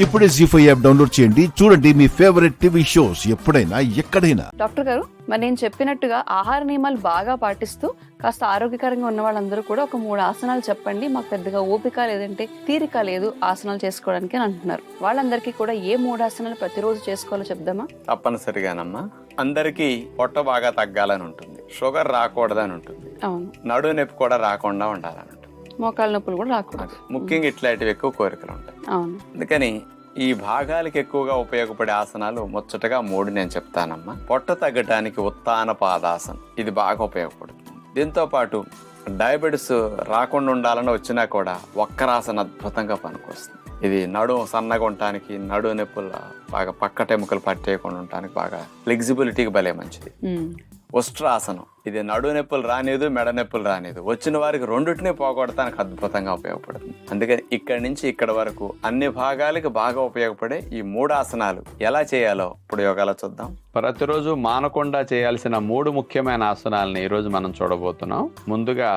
ఇప్పుడే జీ5 app download చేయండి. చూడండి మీ ఫేవరెట్ టీవీ షోస్ ఎప్పుడైనా ఎక్కడైనా. డాక్టర్ గారు, మరి నేను చెప్పినట్టుగా ఆహార నియమాలు బాగా పాటిస్తూ కాస్త ఆరోగ్యకరంగా ఉన్న వాళ్ళందరూ కూడా ఒక 3 ఆసనాలు చెప్పండి, మాకు పెద్దగా ఓపిక లేదంటే తీరిక లేదు ఆసనాలు చేసుకోవడానికి అని అంటున్నారు. వాళ్ళందరికీ కూడా ఏ 3 ఆసనాలు ప్రతిరోజు చేసుకోవాలో చెప్దామా? తప్పనిసరిగానమ్మా. అందరికీ పొట్ట బాగా తగ్గాలని ఉంటుంది, షుగర్ రాకూడదని ఉంటుంది, అవును, నడువు నొప్పి కూడా రాకుండా ఉండాలని ఉంటుంది, మోకాళ్ళ నొప్పులు కూడా రాకూడదు, ముఖ్యంగా ఇట్లాంటివి ఎక్కువ కోరికలు ఉంటాయి. అవును. అందుకని ఈ భాగాలకి ఎక్కువగా ఉపయోగపడే ఆసనాలు ముచ్చటగా 3 నేను చెప్తానమ్మా. పొట్ట తగ్గటానికి ఉత్తాన పాదాసనం, ఇది బాగా ఉపయోగపడుతుంది. దీంతో పాటు డయాబెటిస్ రాకుండా ఉండాలని వచ్చినా కూడా వక్రాసన అద్భుతంగా పనికొస్తుంది. ఇది నడుము సన్నగా ఉండటానికి, నడుము నొప్పులు బాగా పక్కటెముకలు పట్టేయకుండా ఉండటానికి, బాగా ఫ్లెక్సిబిలిటీకి భలే మంచిది. ఉష్ట్రాసనం, ఇది నడుము నొప్పులు రానిదు, మెడ నొప్పులు రానిదు, వచ్చిన వారికి రెండుటిని పోగొడటానికి అద్భుతంగా ఉపయోగపడుతుంది. అందుకని ఇక్కడి నుంచి ఇక్కడ వరకు అన్ని భాగాలకి బాగా ఉపయోగపడే ఈ 3 ఆసనాలు ఎలా చేయాలో ఇప్పుడు యోగాలో చూద్దాం. ప్రతిరోజు మానకుండా చేయాల్సిన 3 ముఖ్యమైన ఆసనాలను ఈరోజు మనం చూడబోతున్నాం. ముందుగా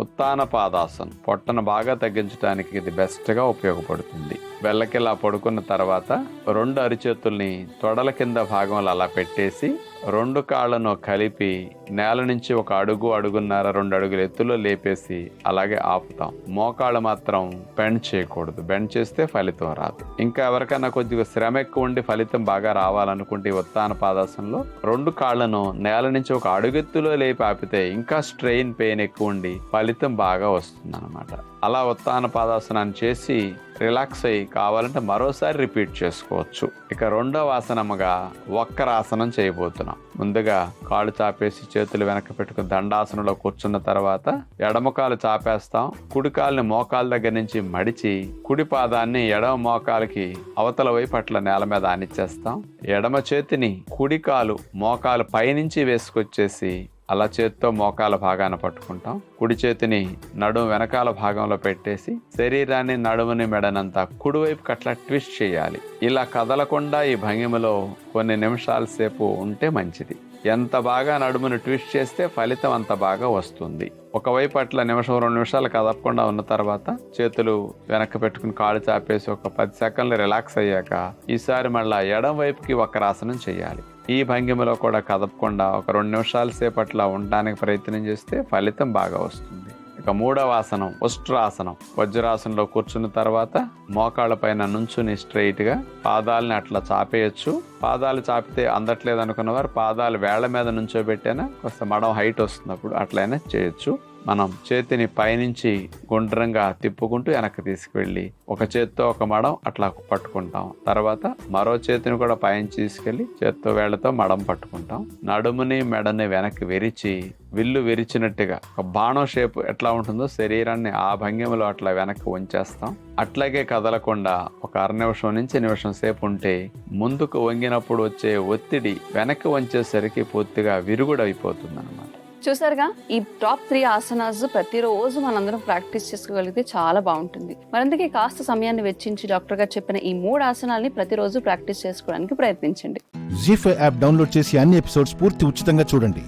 ఉత్తాన పాదాసనం, పొట్టను బాగా తగ్గించడానికి ఇది బెస్ట్ గా ఉపయోగపడుతుంది. బెల్లకిలా పడుకున్న తర్వాత 2 అరిచేతుల్ని తొడల కింద భాగంలో అలా పెట్టేసి 2 కాళ్ళను కలిపి నేల నుంచి 1 అడుగు, అడుగున్నర, 2 అడుగుల ఎత్తులో లేపేసి అలాగే ఆపుతాం. మోకాళ్ళు మాత్రం బెండ్ చేయకూడదు, బెండ్ చేస్తే ఫలితం రాదు. ఇంకా ఎవరికైనా కొద్దిగా శ్రమ ఎక్కువ ఉండి ఫలితం బాగా రావాలనుకుంటే ఉత్తాన పాదాసనంలో 2 కాళ్ళను నేల నుంచి 1 అడుగెత్తులో లేపి ఆపితే ఇంకా స్ట్రెయిన్ పెయిన్ ఎక్కువ ఉండి ఫలితం బాగా వస్తుంది అన్నమాట. అలా ఉత్తాన పాదాసనాన్ని చేసి రిలాక్స్ అయ్యి కావాలంటే మరోసారి రిపీట్ చేసుకోవచ్చు. ఇక 2వ ఆసనముగా వక్రాసనం చేయబోతున్నాం. ముందుగా కాళ్ళు చాపేసి చేతులు వెనక్కి పెట్టుకుని దండాసనంలో కూర్చున్న తర్వాత ఎడమ కాలు చాపేస్తాం. కుడి కాలుని మోకాల దగ్గర నుంచి మడిచి కుడి పాదాన్ని ఎడమ మోకాలకి అవతల వైపు అట్లా నేల మీద ఆనిచ్చేస్తాం. ఎడమ చేతిని కుడి కాలు మోకాలు పైనుంచి వేసుకొచ్చేసి అలా చేత్తో మోకాల భాగాన్ని పట్టుకుంటాం. కుడి చేతిని నడుము వెనకాల భాగంలో పెట్టేసి శరీరాన్ని, నడుముని, మెడనంతా కుడివైపుకి అట్లా ట్విస్ట్ చేయాలి. ఇలా కదలకుండా ఈ భంగిమలో కొన్ని నిమిషాల సేపు ఉంటే మంచిది. ఎంత బాగా నడుముని ట్విస్ట్ చేస్తే ఫలితం అంత బాగా వస్తుంది. ఒకవైపు అట్లా 1-2 నిమిషాలు కదపకుండా ఉన్న తర్వాత చేతులు వెనక్కి పెట్టుకుని కాళ్ళు చాపేసి ఒక 10 సెకండ్లు రిలాక్స్ అయ్యాక ఈసారి మళ్ళా ఎడం వైపుకి వక్రాసనం చేయాలి. ఈ భంగిమలో కూడా కదపకుండా ఒక 2 నిమిషాల సేపు అట్లా ఉండడానికి ప్రయత్నం చేస్తే ఫలితం బాగా వస్తుంది. ఇక 3వ ఆసనం ఉష్ట్రాసనం. వజ్రాసనంలో కూర్చున్న తర్వాత మోకాళ్ళ పైన నుంచుని స్ట్రైట్ గా పాదాలని అట్లా చాపేయచ్చు. పాదాలు చాపితే అందట్లేదు అనుకున్న వారు పాదాలు వేళ్ల మీద నుంచోబెట్టైనా కొంత మడం హైట్ వస్తున్నప్పుడు అట్లయినా చేయొచ్చు. మనం చేతిని పైనుంచి గుండ్రంగా తిప్పుకుంటూ వెనక్కి తీసుకువెళ్ళి ఒక చేత్తో ఒక మడం అట్లా పట్టుకుంటాం. తర్వాత మరో చేతిని కూడా పైన తీసుకెళ్లి చేత్తో వేళ్లతో మడం పట్టుకుంటాం. నడుముని, మెడని వెనక్కి విరిచి విల్లు విరిచినట్టుగా ఒక బాణం షేప్ ఎట్లా ఉంటుందో శరీరాన్ని ఆ భంగిమలో అట్లా వెనక్కి ఉంచేస్తాం. అట్లాగే కదలకుండా ఒక 1/2 నిమిషం నుంచి నిమిషం సేపు ఉంటే ముందుకు వంగినప్పుడు వచ్చే ఒత్తిడి వెనక్కి వంచేసరికి పూర్తిగా విరుగుడు అయిపోతుంది అన్నమాట. చూసారుగా, ఈ టాప్ 3 ఆసనాస్ ప్రతిరోజు మనందరం ప్రాక్టీస్ చేసుకోగలిగితే చాలా బాగుంటుంది. మరందుకే కాస్త సమయాన్ని వెచ్చించి డాక్టర్ గారు చెప్పిన ఈ 3 ఆసనాల్ని ప్రతిరోజు ప్రాక్టీస్ చేసుకోవడానికి ప్రయత్నించండి. జీ5 యాప్ డౌన్లోడ్ చేసి అన్ని ఎపిసోడ్స్ పూర్తి ఉచితంగా చూడండి.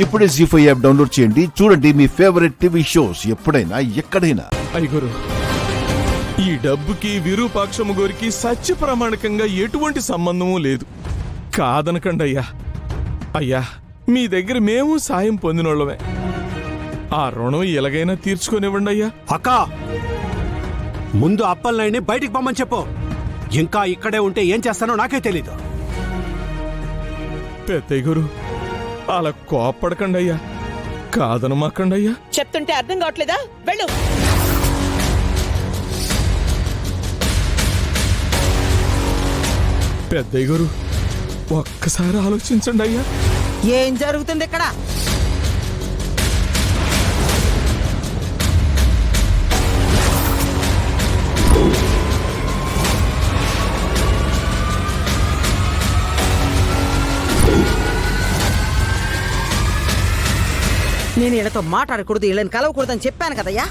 ఇప్పుడే జీ5 యాప్ డౌన్లోడ్ చేయండి. చూడండి మీ ఫేవరెట్ టీవీ షోస్ ఎప్పుడైనా ఎక్కడైనా. అయ్యగారు, ఈ డబ్బుకి విరూపాక్షమ్మ గారికి సత్య ప్రమాణికంగా ఎటువంటి సంబంధమూ లేదు. కాదనకండి అయ్యా. అయ్యా, మీ దగ్గర మేము సాయం పొందినోళ్ళమే. ఆ రుణం ఎలాగైనా తీర్చుకొనివ్వండి అయ్యా. అక్క, ముందు అప్పలనైనా బయటికి పొమ్మని చెప్పు. ఇంకా ఇక్కడే ఉంటే ఏం చేస్తానో నాకే తెలీదు. పెద్దయ్య గారు, అలా కోప్పడకండి అయ్యా. కాదనమాకండి అయ్యా. చెప్తుంటే అర్థం కావట్లేదా? వెళ్ళు. పెద్దయ్య గారు, ఒక్కసారి ఆలోచించండి అయ్యా. ఏం జరుగుతుంది ఇక్కడ? నేను వీళ్ళతో మాట్లాడకూడదు, వీళ్ళని కలవకూడదని చెప్పాను కదయ్యా.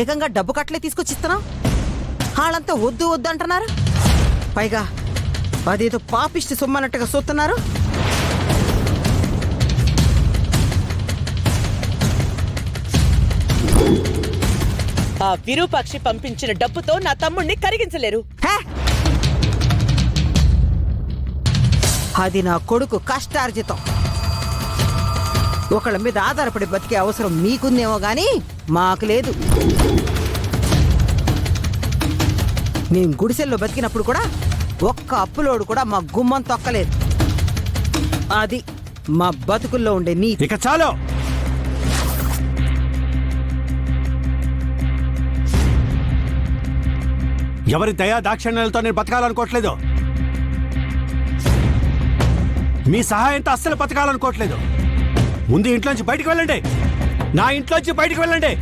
ఏకంగా డబ్బు కట్టలే తీసుకొచ్చిస్తున్నావు. వాళ్ళంతా వద్దు వద్దు అంటున్నారు. పైగా అదేదో పాపిష్టి సొమ్మన్నట్టుగా చూస్తున్నారు. ఆ విరూపాక్షి పంపించిన డబ్బుతో నా తమ్ముణ్ణి కరిగించలేరు. హే! అది నా కొడుకు కష్టార్జితం. ఒకళ్ళ మీద ఆధారపడి బతికే అవసరం మీకుందేమో గాని మాకు లేదు. మేం గుడిసెల్లో బతికినప్పుడు కూడా ఒక్క అప్పులోడు కూడా మా గుమ్మం తొక్కలేదు. అది మా బతుకుల్లో ఉండే నీతి. ఇక చాలు. ఎవరి దయా దాక్షిణ్యాలతో నేను బతకాలనుకోవట్లేదు. మీ సహాయంతో అస్సలు బతకాలనుకోవట్లేదు. ముందు ఇంట్లోంచి బయటికి వెళ్ళండి. నా ఇంట్లోంచి బయటికి వెళ్ళండి.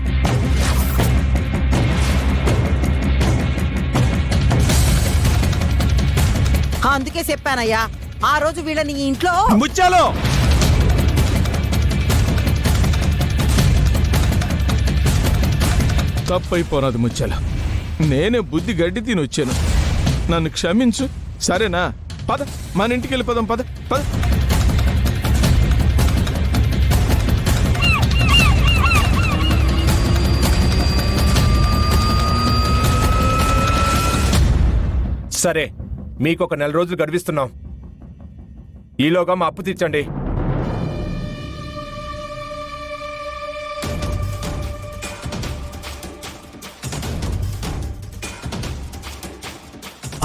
అందుకే చెప్పానయ్యా, ఆ రోజు వీళ్ళని ఈ ఇంట్లో ముత్యాలు, తప్పైపోనాది ముత్యాలు. నేనే బుద్ధి గడ్డి తిని వచ్చాను, నన్ను క్షమించు. సరేనా? పద, మన ఇంటికి వెళ్ళిపోదాం. పద పద. సరే, మీకు ఒక 4 రోజులు గడివిస్తున్నాం. ఈలోగా మా అప్పు తీర్చండి.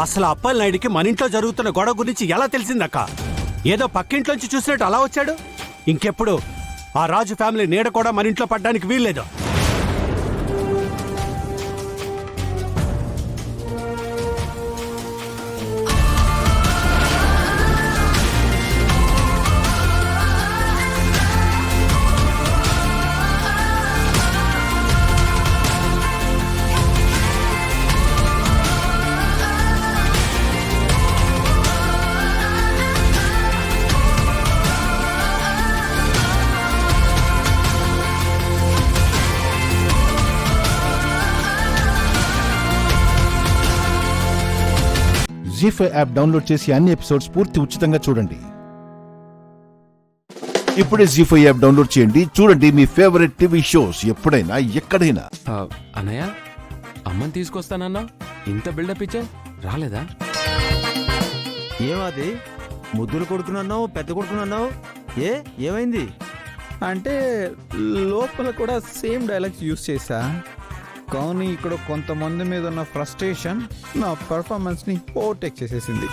అసలు అప్పలనాయుడికి మన ఇంట్లో జరుగుతున్న గొడవ గురించి ఎలా తెలిసిందక్క? ఏదో పక్కింట్లోంచి చూసినట్టు అలా వచ్చాడు. ఇంకెప్పుడు ఆ రాజు ఫ్యామిలీ నీడ కూడా మన ఇంట్లో పడ్డానికి వీల్లేదు. జీ5 యాప్ డౌన్లోడ్ చేసి అన్ని ఎపిసోడ్స్ పూర్తి ఉచితంగా చూడండి. ఇప్పుడే జీ5 యాప్ డౌన్లోడ్ చేయండి. చూడండి మీ ఫేవరెట్ టీవీ షోస్ ఎప్పుడైనా ఎక్కడైనా. అన్నయ్య, అమ్మని తీసుకొస్తానన్నా, ఇంత బిల్డప్ ఇచ్చా రాలేదా? ఏమాది ముద్దులు కొడుకున్నావు, పెద్ద కొడుకున్నావు, ఏమైంది? అంటే లోపల కూడా సేమ్ డైలాగ్స్ యూజ్ చేశా, కానీ ఇక్కడ కొంతమంది మీద ఉన్న ఫ్రస్ట్రేషన్ నా పర్ఫార్మెన్స్ని ఓవర్టేక్ చేసేసింది.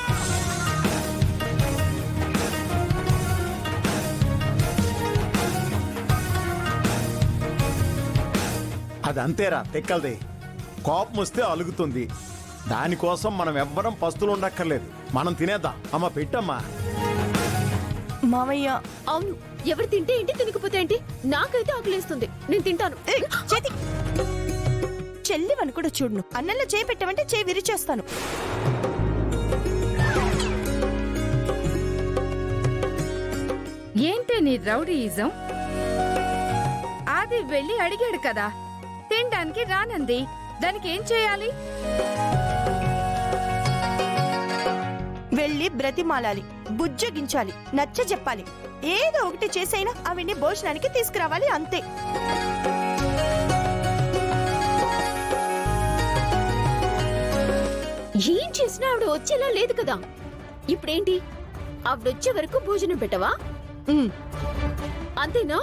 అదంతేరా తెక్కలది. కోపం వస్తే అలుగుతుంది. దానికోసం మనం ఎవ్వరం పస్తులు ఉండక్కర్లేదు. మనం తినేద్దాం. అమ్మ పెట్టమ్మా. మామయ్య, అవును, ఎవరు తింటే ఏంటి, తినకపోతే ఏంటి? నాకైతే ఆకలిస్తుంది, నేను తింటాను. చేతి చెల్లివని కూడా చూడును. అన్నంలో చేయి పెట్టామంటే చేయి విరిచేస్తాను. ఏంటి నీ రౌడీయిజం? అది వెళ్ళి అడిగాడు కదా, తినడానికి రానంది, దానికి ఏం చేయాలి? వెళ్ళి బ్రతిమాలాలి, బుజ్జగించాలి, నచ్చ చెప్పాలి, ఏదో ఒకటి చేసైనా ఆవిడ్ని భోజనానికి తీసుకురావాలి, అంతే. ఏం చేసినా ఆవిడ వచ్చేలా లేదు కదా. ఇప్పుడేంటి, ఆవిడొచ్చే వరకు భోజనం పెట్టవా? అంతేనా?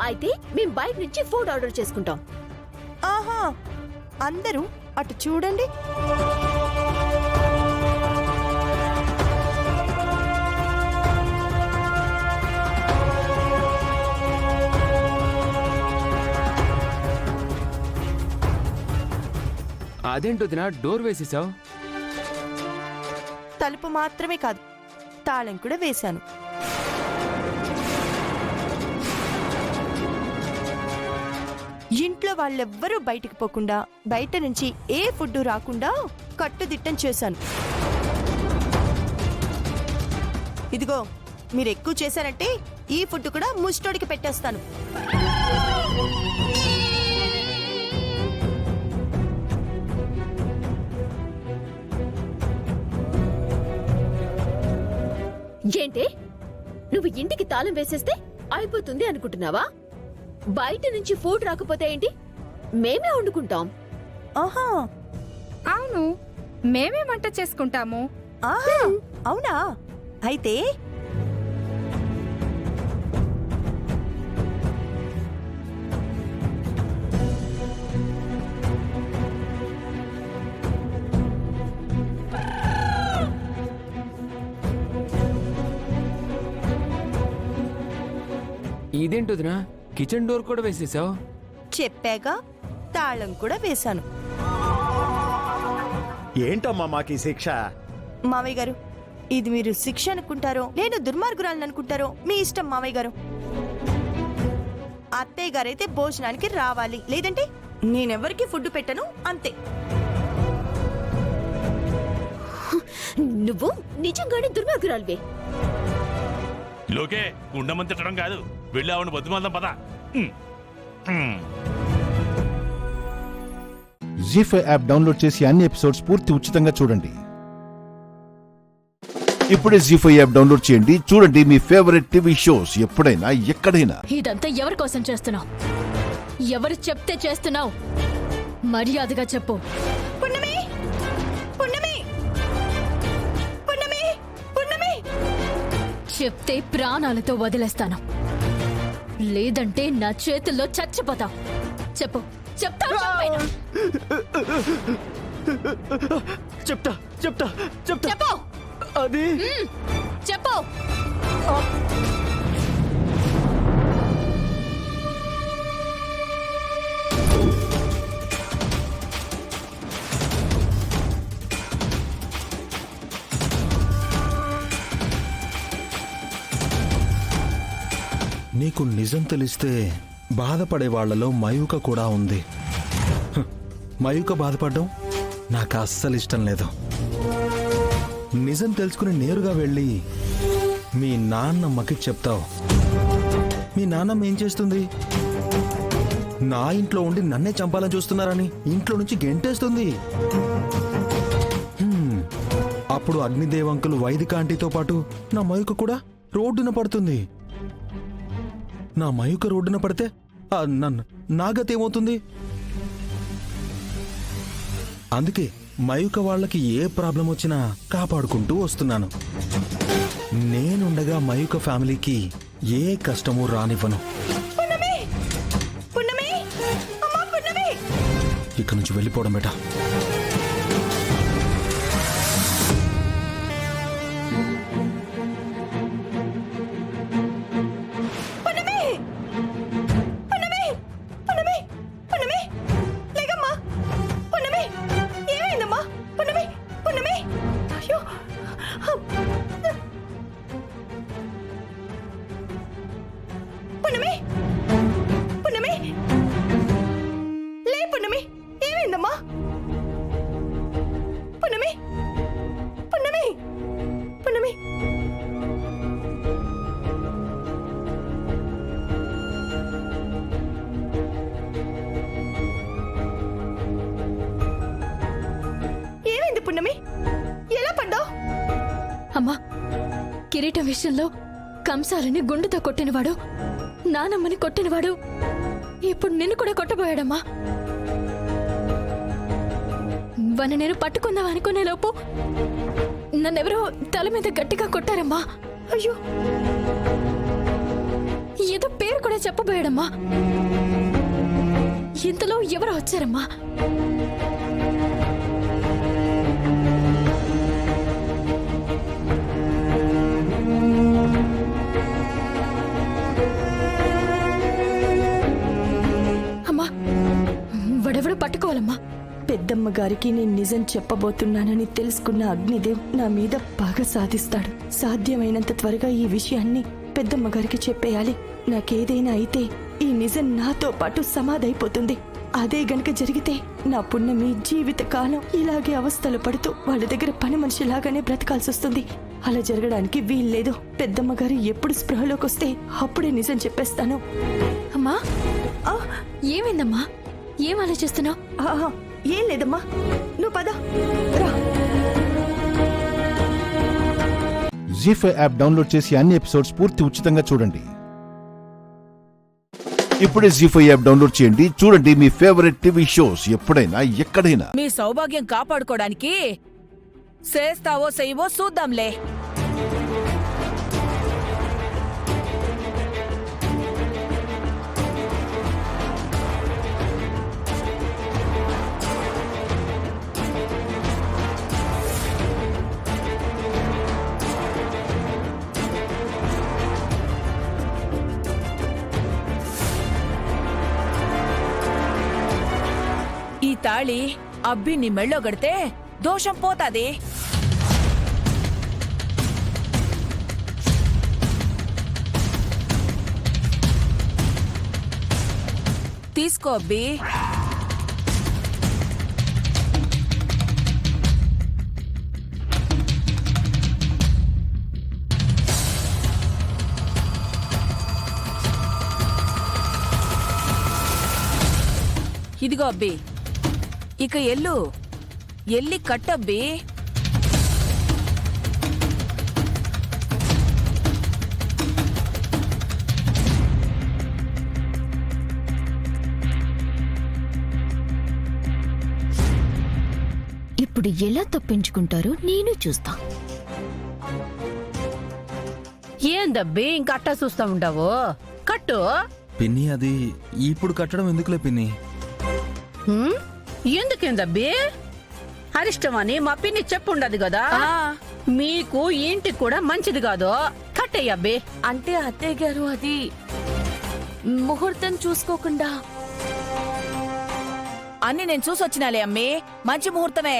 అయితే మేం బయట నుంచి ఫుడ్ ఆర్డర్ చేసుకుంటాం. ఆహా, అందరూ అటు చూడండి. అదేంటో దినా, డోర్ వేసేసావు? తలుపు మాత్రమే కాదు, తాళం కూడా వేశాను. ఇంట్లో వాళ్ళెవ్వరూ బయటికి పోకుండా, బయట నుంచి ఏ ఫుడ్ రాకుండా కట్టుదిట్టం చేశాను. ఇదిగో, మీరు ఎక్కువ చేశారంటే ఈ ఫుడ్ కూడా ముష్టోడికి పెట్టేస్తాను. ఏంటి, నువ్వు ఇంటికి తాళం వేసేస్తే అయిపోతుంది అనుకుంటున్నావా? బయట నుంచి ఫుడ్ రాకపోతే ఏంటి, మేమే వండుకుంటాం. ఆహా, అవును, మేమే వంట చేసుకుంటాము. అవునా? అయితే ఇదేంటి వదినా, కిచెన్ డోర్ కూడా వేసేసావు? చెప్పాక తాళం కూడా వేశాను. ఏంటమ్మా మాకు ఈ శిక్ష? మావయ్య గారు, ఇది మీరు శిక్ష అనుకుంటారో నేను దుర్మార్గురాలను అనుకుంటారో మీ ఇష్టం మావయ్య గారు. అత్తయ్య గారైతే భోజనానికి రావాలి, లేదంటే నేనెవరికి ఫుడ్ పెట్టను, అంతే. నువ్వు నిజంగానే దుర్మార్గురాలివే. లోకే గుండెమంది తిట్టడం కాదు, వెళ్ళి ఆవిడ బతుమాలదాం పద. జీ5 యాప్ డౌన్లోడ్ చేసి అన్ని ఎపిసోడ్స్ పూర్తి ఉచితంగా చూడండి. ఇప్పుడే జీ5 యాప్ డౌన్లోడ్ చేయండి, చూడండి మీ ఫేవరెట్ టీవీ షోస్ ఎప్పుడైనా ఎక్కడైనా. ఇదంతా ఎవరి కోసం చేస్తున్నావు? ఎవరు చెప్తే చేస్తున్నావు? మర్యాదగా చెప్పు. పున్నమి, పున్నమి, పున్నమి, పున్నమి. చెప్తే ప్రాణాలతో వదిలేస్తాను, లేదంటే నా చేతుల్లో చచ్చిపోతావు. చెప్పు. చెప్తా చెప్తా చెప్తా చెప్తా చెప్పు. అది చెప్పు. నీకు నిజం తెలిస్తే బాధపడే వాళ్లలో మయూక కూడా ఉంది. మయూక బాధపడడం నాకు అస్సలు ఇష్టం లేదు. నిజం తెలుసుకుని నేరుగా వెళ్ళి మీ నాన్నమ్మకి చెప్తావు. మీ నాన్నమ్మ ఏం చేస్తుంది? నా ఇంట్లో ఉండి నన్నే చంపాలని చూస్తున్నారని ఇంట్లో నుంచి గెంటేస్తుంది. అప్పుడు అగ్నిదేవంకులు వైదిక ఆంటీతో పాటు నా మయూక కూడా రోడ్డున పడుతుంది. నా మయూక రోడ్డున పడితే నా గతి ఏమవుతుంది? అందుకే మయూక వాళ్ళకి ఏ ప్రాబ్లం వచ్చినా కాపాడుకుంటూ వస్తున్నాను. నేనుండగా మయూక ఫ్యామిలీకి ఏ కష్టమూ రానివ్వను. ఇక్కడి నుంచి వెళ్ళిపోవడం బెటా. అమ్మా, కిరీటం విషయంలో కంసాలని గుండుతో కొట్టినవాడు, నానమ్మని కొట్టినవాడు ఇప్పుడు నిన్ను కూడా కొట్టబోయాడమ్మా. వాణ్ణి నేను పట్టుకుందాం అనుకునే లోపు నన్నెవరో తల మీద గట్టిగా కొట్టారమ్మా. అయ్యో, ఏదో పేరు కూడా చెప్పబోయాడమ్మా. ఇంతలో ఎవరో వచ్చారమ్మా. వాడెవడో పట్టుకోవాలమ్మా. పెద్దమ్మ గారికి నేను నిజం చెప్పబోతున్నానని తెలుసుకున్న అగ్నిదేవ్ నా మీద బాగా సాధిస్తాడు. సాధ్యమైనంత త్వరగా ఈ విషయాన్ని పెద్దమ్మ గారికి చెప్పేయాలి. నాకేదైనా అయితే ఈ నిజం నాతో పాటు సమాధైపోతుంది. అదే గనక జరిగితే నా పుణ్యమి జీవిత కాలం ఇలాగే అవస్థలు పడుతూ వాళ్ళ దగ్గర పని మనిషిలాగానే బ్రతకాల్సి వస్తుంది. అలా జరగడానికి వీల్లేదు. పెద్దమ్మ గారు ఎప్పుడు స్పృహలోకి వస్తే అప్పుడే నిజం చెప్పేస్తాను. అమ్మా, ఏమైందమ్మా? ఏం ఆలోచిస్తున్నావు? ఏం లేదమ్మా, నువ్వు పద రా. జీ5 యాప్ డౌన్లోడ్ చేసి అన్ని ఎపిసోడ్స్ పూర్తి ఉచితంగా చూడండి. ఇప్పుడే జీ5 యాప్ డౌన్లోడ్ చేయండి. చూడండి మీ ఫేవరెట్ టీవీ షోస్ ఎప్పుడైనా ఎక్కడైనా. మీ సౌభాగ్యం కాపాడుకోవడానికి చేస్తావో చెయ్యవో చూద్దాంలే. ఈ తాళి అబ్బి నీ మెళ్ళో గడితే దోషం పోతాది. తీసుకో అబ్బి. ఇదిగో అబ్బి, ఇక ఎల్లి కట్టబ్బి. ఇప్పుడు ఎలా తప్పించుకుంటారో నేను చూస్తా. ఏందబ్బి ఇంకట్టా చూస్తా ఉండవు? కట్టు. పిన్ని అది ఇప్పుడు కట్టడం ఎందుకులే పిన్ని. ఎందుకేందబ్బి? అరిష్టమని మా పిన్ని చెప్పుండదు కదా. మీకు ఇంటికి కూడా మంచిది కాదు. కట్టయ్యబ్బి. అంటే అత్తయ్య గారు అది ముహూర్తం చూసుకోకుండా. అన్ని నేను చూసొచ్చినాలే అమ్మి, మంచి ముహూర్తమే.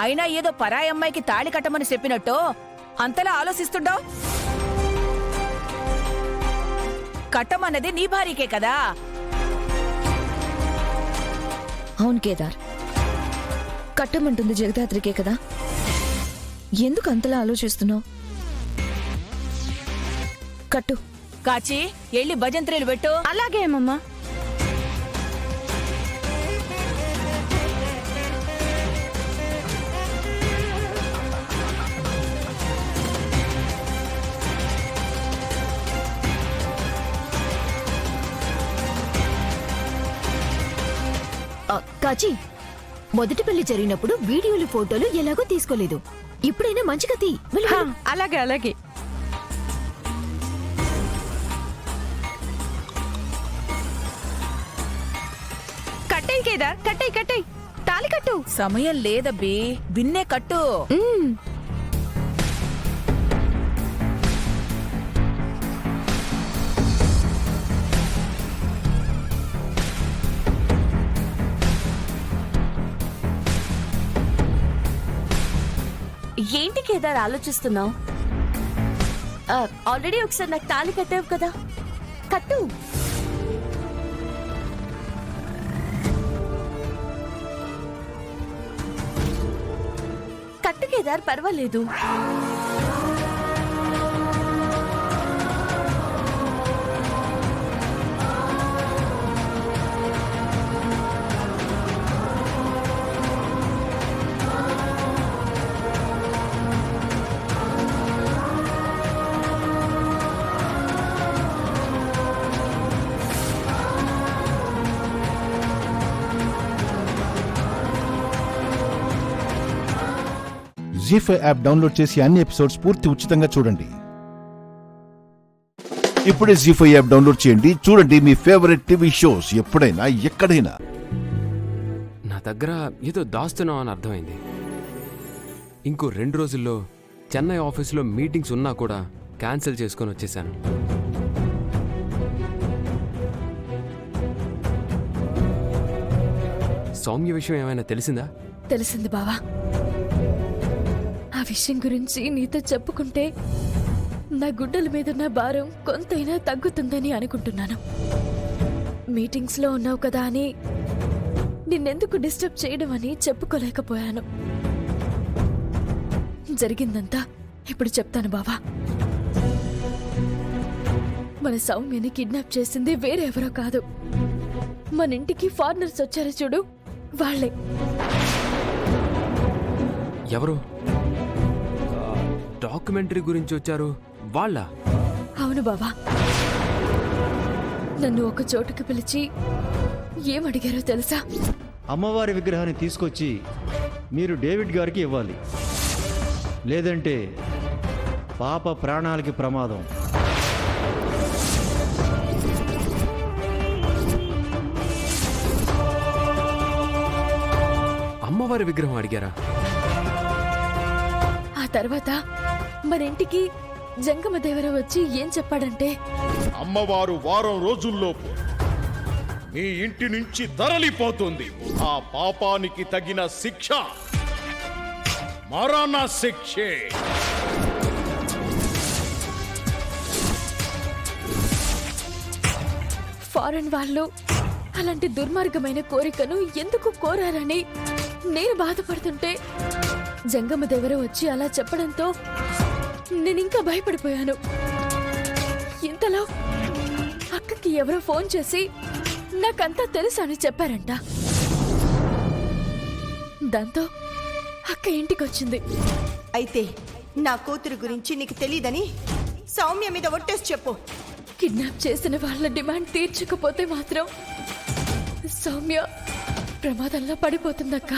అయినా ఏదో పరాయి అమ్మాయికి తాళి కట్టమని చెప్పినట్టు అంతలా ఆలోచిస్తుండవు. కట్టమన్నది నీ భార్యకే కదా. అవును కేదార్, కట్టమంటుంది జగదాత్రికే కదా. ఎందుకు అంతలా ఆలోచిస్తున్నావు? కట్టు. కాచి ఎళ్ళి భజంత్రీలు పెట్టు. అలాగే అమ్మమ్మా. కాచి, మొదటి పెళ్లి జరిగినప్పుడు వీడియోలు ఫోటోలు ఎలాగో తీసుకోలేదు. ఇప్పుడైనా మంచిగా తీ. అలాగే అలాగే. కట్టేయి కేదార్, కట్టేయి కట్టేయి. తాళి కట్టు. సమయం లేదబ్బి, బిన్నే కట్టు. ఏంటి కేదార్ ఆలోచిస్తున్నావు? ఆల్రెడీ ఒకసారి నాకు తాళి కట్టావు కదా, కట్టు. కట్టు కేదార్, పర్వాలేదు. జీ5 యాప్ డౌన్లోడ్ చేసి అన్ని ఎపిసోడ్స్ పూర్తి ఉచితంగా చూడండి. ఇప్పుడే జీ5 యాప్ డౌన్లోడ్ చేయండి. చూడండి మీ ఫేవరెట్ టీవీ షోస్ ఎప్పుడైనా ఎక్కడైనా. నా దగ్గర ఏదో దాస్తున్నావు అని అర్థమైంది. ఇంకో 2 రోజుల్లో చెన్నై ఆఫీసులో మీటింగ్స్ ఉన్నా కూడా క్యాన్సిల్ చేసుకొని వచ్చేసాను. సౌమ్య విషయం ఏమైనా తెలిసిందా? తెలిసింది బావా. ఆ విషయం గురించి నీతో చెప్పుకుంటే నా గుడ్డల మీదున్న భారం కొంతైనా తగ్గుతుందని అనుకుంటున్నాను. మీటింగ్స్ లో ఉన్నావు కదా అని నిన్నెందుకు డిస్టర్బ్ చేయడం అని చెప్పుకోలేకపోయాను. జరిగిందంతా ఇప్పుడు చెప్తాను బావా. మన సౌమ్యని కిడ్నాప్ చేసింది వేరెవరో కాదు, మన ఇంటికి ఫారినర్స్ వచ్చారు చూడు, వాళ్లే. ఎవరు? డాక్యుమెంటరీ గురించి వచ్చారు వాళ్ళ? అవును బాబా. నన్ను ఒక చోటుకి పిలిచి ఏమడిగారో తెలుసా? అమ్మవారి విగ్రహాన్ని తీసుకొచ్చి మీరు డేవిడ్ గారికి ఇవ్వాలి, లేదంటే పాప ప్రాణాలకి ప్రమాదం. అమ్మవారి విగ్రహం అడిగారా? ఆ తర్వాత మన ఇంటికి జంగమదేవర వచ్చి ఏం చెప్పాడంటే, అమ్మవారు వారం రోజుల్లోపు మీ ఇంటి నుంచి తరలిపోతుంది. ఆ పాపానికి తగిన శిక్ష మరణ శిక్షే. ఫారెన్ వాళ్ళు అలాంటి దుర్మార్గమైన కోరికను ఎందుకు కోరారని నేను బాధపడుతుంటే జంగమదేవర వచ్చి అలా చెప్పడంతో నేనింకా భయపడిపోయాను. ఇంతలో అక్కకి ఎవరో ఫోన్ చేసి నాకంతా తెలుసు అని చెప్పారంట. దాంతో అక్క ఇంటికొచ్చింది. అయితే నా కూతురు గురించి నీకు తెలీదని సౌమ్య మీద ఒట్టేసి చెప్పు. కిడ్నాప్ చేసిన వాళ్ళ డిమాండ్ తీర్చకపోతే మాత్రం సౌమ్య ప్రమాదంలో పడిపోతుందక్క.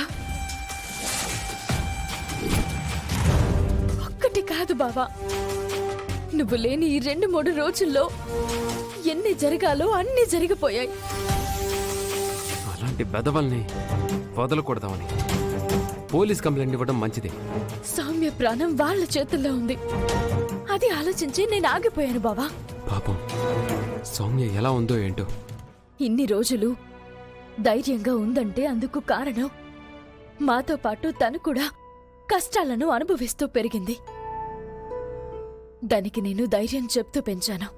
ఒక్కటి కాదు బావా, నువ్వు లేని ఈ 2-3 రోజుల్లో ఎన్ని జరగాలో అన్ని జరిగిపోయాయి. అలాంటి బెదవల్ని వదలకూడదామని పోలీస్ కంప్లైంట్ ఇవ్వడం మంచిది. సౌమ్య ప్రాణం వాళ్ళ చేతుల్లో ఉంది. అది ఆలోచించి నేను ఆగిపోయాను బావా. పాపం సౌమ్య ఎలా ఉందో ఏంటో. ఇన్ని రోజులు ధైర్యంగా ఉందంటే అందుకు కారణం మాతో పాటు తను కూడా కష్టాలను అనుభవిస్తూ పెరిగింది. దానికి నేను ధైర్యం చెప్తూ పెంచాను.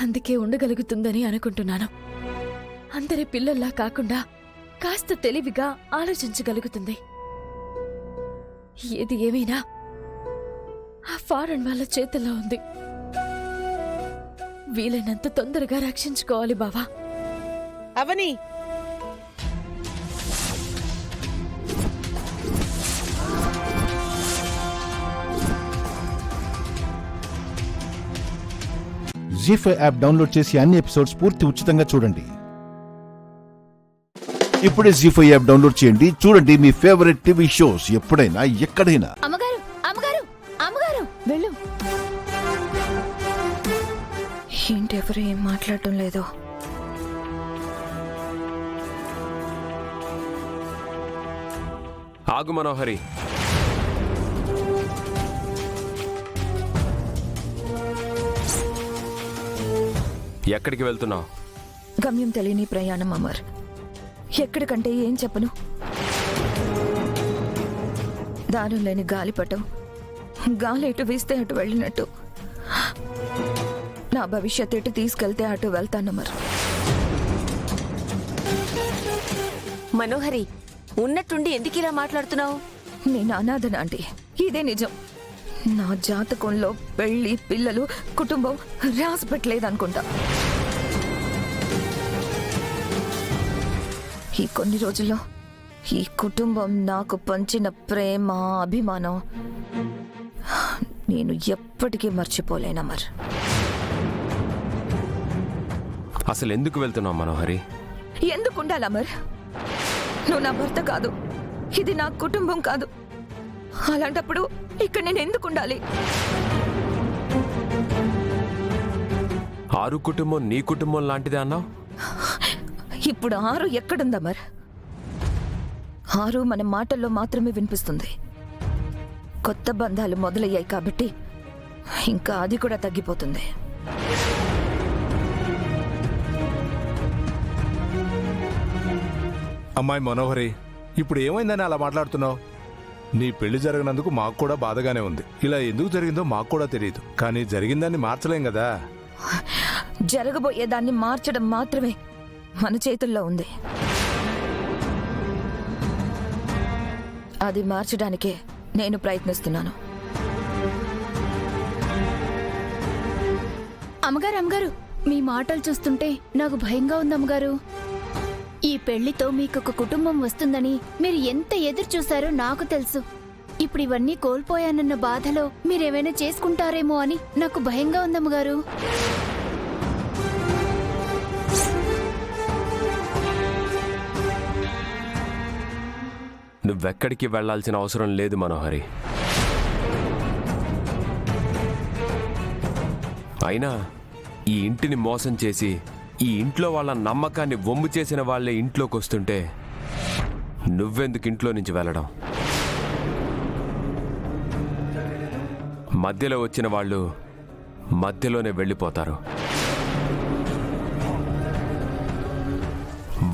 అందుకే ఉండగలుగుతుందని అనుకుంటున్నాను. అందరి పిల్లల్లా కాకుండా కాస్త తెలివిగా ఆలోచించగలుగుతుంది. ఏది ఏమైనా ఆ ఫారెన్ వాళ్ళ చేతుల్లో ఉంది. వీలైనంత తొందరగా రక్షించుకోవాలి బావా. అవని, జీ5 యాప్ డౌన్లోడ్ చేసి అన్ని ఎపిసోడ్స్ పూర్తి ఉచితంగా చూడండి. ఇప్పుడే జీ5 యాప్ డౌన్లోడ్ చేయండి. చూడండి మీ ఫేవరెట్ టీవీ షోస్ ఎప్పుడైనా ఎక్కడైనా. అమ్మగారు, అమ్మగారు, అమ్మగారు, వెళ్ళు. ఏంటి ఎవరు ఏం మాట్లాడటం లేదు? ఆగు మనోహరి. ఎక్కడికి వెళ్తున్నావు? గమ్యం తెలియని ప్రయాణం అమర్. ఎక్కడికంటే ఏం చెప్పను. దారం లేని గాలిపటం. గాలి ఎటు వీస్తే అటు వెళ్ళినట్టు. నా భవిష్యత్ ఎటు తీసుకెళ్తే అటు వెళ్తాను అమర్. మనోహరి, ఉన్నట్టుండి ఎందుకు ఇలా మాట్లాడుతున్నావు? నేను అనాథన ఆంటీ, ఇదే నిజం. నా జాతకంలో పెళ్లి, పిల్లలు, కుటుంబం రాసి పెట్టలేదనుకుంటా. ఈ కొన్ని రోజుల్లో ఈ కుటుంబం నాకు పంచిన ప్రేమ, అభిమానం నేను ఎప్పటికీ మర్చిపోలేనమర్. అసలు ఎందుకు వెళ్తున్నావు మనోహరి? ఎందుకు ఉండాలి అమర్? నువ్వు నా భర్త కాదు, ఇది నా కుటుంబం కాదు. అలాంటప్పుడు ఇక్కడ నేను ఎందుకు ఉండాలి? ఆరు కుటుంబం నీ కుటుంబం లాంటిదే అన్నావు. ఇప్పుడు ఆరు ఎక్కడుందమర్? ఆరు మన మాటల్లో మాత్రమే వినిపిస్తుంది. కొత్త బంధాలు మొదలయ్యాయి కాబట్టి ఇంకా అది కూడా తగ్గిపోతుంది. అమ్మాయి మనోహరి, ఇప్పుడు ఏమైందని అలా మాట్లాడుతున్నావు? నీ పెళ్లి జరగనందుకు మాకు కూడా బాధగానే ఉంది. ఇలా ఎందుకు జరిగిందో మాకు కూడా తెలియదు, కానీ జరిగిందాన్ని మార్చలేం కదా. జరగబోయేదాన్ని మార్చడం మాత్రమే మన చేతుల్లో ఉంది. అది మార్చడానికే నేను ప్రయత్నిస్తున్నాను. అమ్మగారు, అమ్మగారు, మీ మాటలు చూస్తుంటే నాకు భయంగా ఉంది అమ్మగారు. ఈ పెళ్లితో మీకొక కుటుంబం వస్తుందని మీరు ఎంత ఎదురు చూశారో నాకు తెలుసు. ఇప్పుడు ఇవన్నీ కోల్పోయానన్న బాధలో మీరేమైనా చేసుకుంటారేమో అని నాకు భయంగా ఉందమ్మగారు. నువ్వెక్కడికి వెళ్ళాల్సిన అవసరం లేదు మనోహరి. అయినా ఈ ఇంటిని మోసం చేసి ఈ ఇంట్లో వాళ్ళ నమ్మకాన్ని వమ్ము చేసిన వాళ్ళే ఇంట్లోకి వస్తుంటే నువ్వెందుకు ఇంట్లో నుంచి వెళ్ళడం? మధ్యలో వచ్చిన వాళ్ళు మధ్యలోనే వెళ్ళిపోతారు.